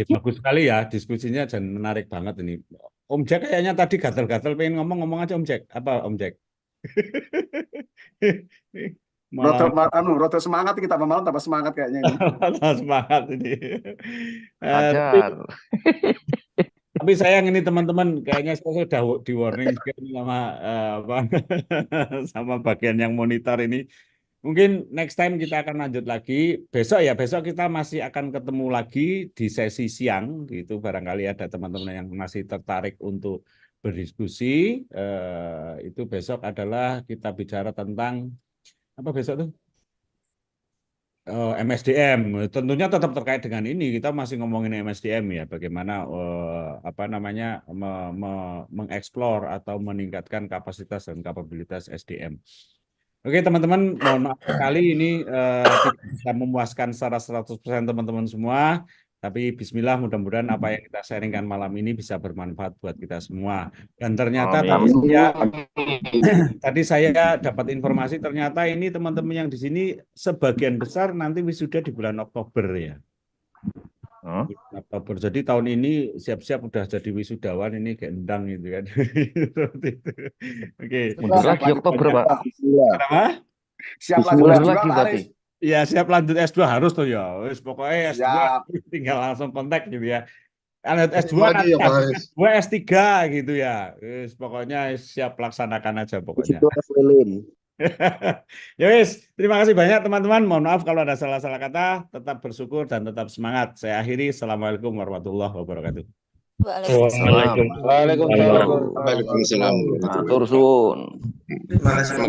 bagus sekali ya diskusinya dan menarik banget ini. Om Jack kayaknya tadi gatal-gatal pengen ngomong aja Om Jack. Apa Om Jack? Roto semangat kita malam tambah semangat kayaknya ini. Semangat ini. Ajar. Tapi sayang ini teman-teman, kayaknya saya sudah di warning sama sama bagian yang monitor ini. Mungkin next time kita akan lanjut lagi. Besok kita masih akan ketemu lagi di sesi siang gitu. Barangkali ada teman-teman yang masih tertarik untuk berdiskusi. Itu besok adalah kita bicara tentang apa besok tuh? MSDM. Tentunya tetap terkait dengan ini. Kita masih ngomongin MSDM ya. Bagaimana mengeksplor atau meningkatkan kapasitas dan kapabilitas SDM. Oke teman-teman, mohon maaf sekali ini tidak bisa memuaskan secara 100% teman-teman semua, tapi bismillah mudah-mudahan apa yang kita sharingkan malam ini bisa bermanfaat buat kita semua. Dan ternyata tadi saya dapat informasi ternyata ini teman-teman yang di sini sebagian besar nanti wisuda di bulan Oktober ya. Oktober. Jadi tahun ini siap-siap udah jadi wisudawan ini gendang gitu kan. Oke. Mundur lagi Oktober, Pak. Kenapa? Siap lanjut lagi berarti. Ya siap lanjut S2 harus tuh ya. Pokoknya S2 tinggal langsung kontak gitu ya. Lanjut S2 nanti S2 S3 gitu ya. Pokoknya siap laksanakan aja pokoknya. Ya wis, terima kasih banyak teman-teman. Mohon maaf kalau ada salah-salah kata. Tetap bersyukur dan tetap semangat. Saya akhiri. Assalamualaikum warahmatullahi wabarakatuh. Waalaikumsalam. Matur suwun. Terima kasih.